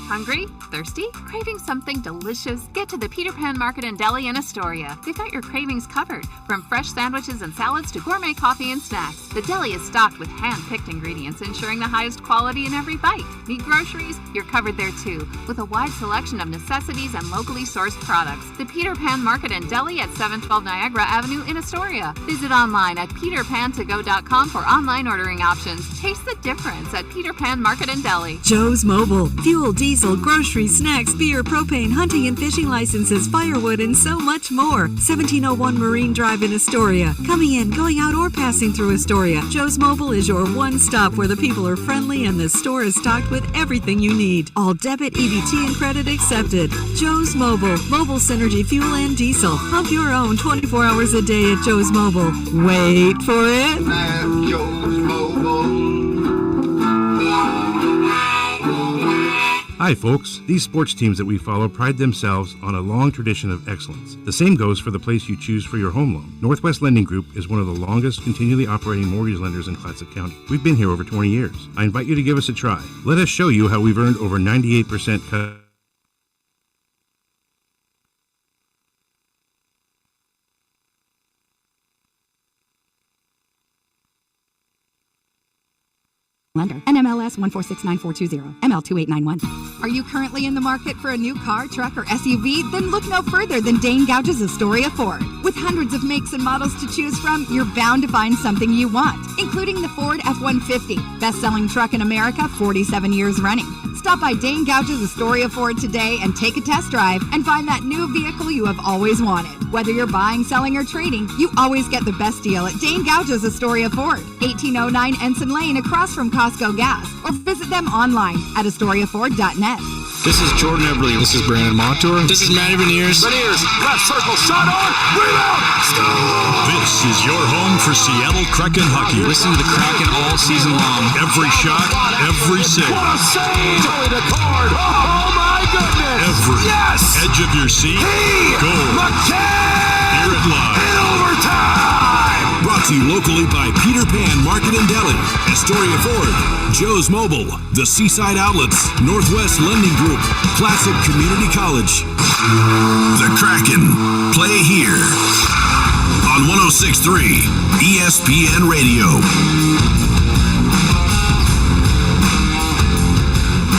Hungry? Thirsty? Craving something delicious? Get to the Peter Pan Market and Deli in Astoria. They've got your cravings covered, from fresh sandwiches and salads to gourmet coffee and snacks. The deli is stocked with hand-picked ingredients, ensuring the highest quality in every bite. Need groceries? You're covered there too, with a wide selection of necessities and locally sourced products. The Peter Pan Market and Deli at 712 Niagara Avenue in Astoria. Visit online at peterpantogo.com for online ordering options. Taste the difference at Peter Pan Market and Deli. Joe's Mobile. Fuel, diesel, groceries, snacks, beer, propane, hunting and fishing licenses, firewood, and so much more. 1701 Marine Drive in Astoria. Coming in, going out, or passing through Astoria. Joe's Mobile is your one stop where the people are friendly and the store is stocked with everything you need. All debit, EBT, and credit accepted. Joe's Mobile. Mobile Synergy Fuel and Diesel. Pump your own 24 hours a day at Joe's Mobile. Wait for it. At Joe's Mobile. Hi, folks. These sports teams that we follow pride themselves on a long tradition of excellence. The same goes for the place you choose for your home loan. Northwest Lending Group is one of the longest continually operating mortgage lenders in Clatsop County. We've been here over 20 years. I invite you to give us a try. Let us show you how we've earned over 98% cut. Lender. NMLS 1469420. ML28991. Are you currently in the market for a new car, truck, or SUV? Then look no further than Dane Gouge's Astoria Ford. With hundreds of makes and models to choose from, you're bound to find something you want, including the Ford F-150, best-selling truck in America, 47 years running. Stop by Dane Gouge's Astoria Ford today and take a test drive and find that new vehicle you have always wanted. Whether you're buying, selling, or trading, you always get the best deal at Dane Gouge's Astoria Ford, 1809 Ensign Lane across from Costco Gas, or visit them online at AstoriaFord.net. This is Jordan Eberly. This is Brandon Montour. This is Matty Beniers. Left circle, shot on, rebound, score! This is your home for Seattle Kraken hockey. Listen to the Kraken all season long. Every shot, every save. What a save! Tony the card. Oh my goodness! Every edge of your seat. Goal. Hear it live. In overtime! Brought to you locally by Peter Pan Market and Deli, Astoria Ford, Joe's Mobile, the Seaside Outlets, Northwest Lending Group, Clatsop Community College. The Kraken play here on 106.3 ESPN Radio.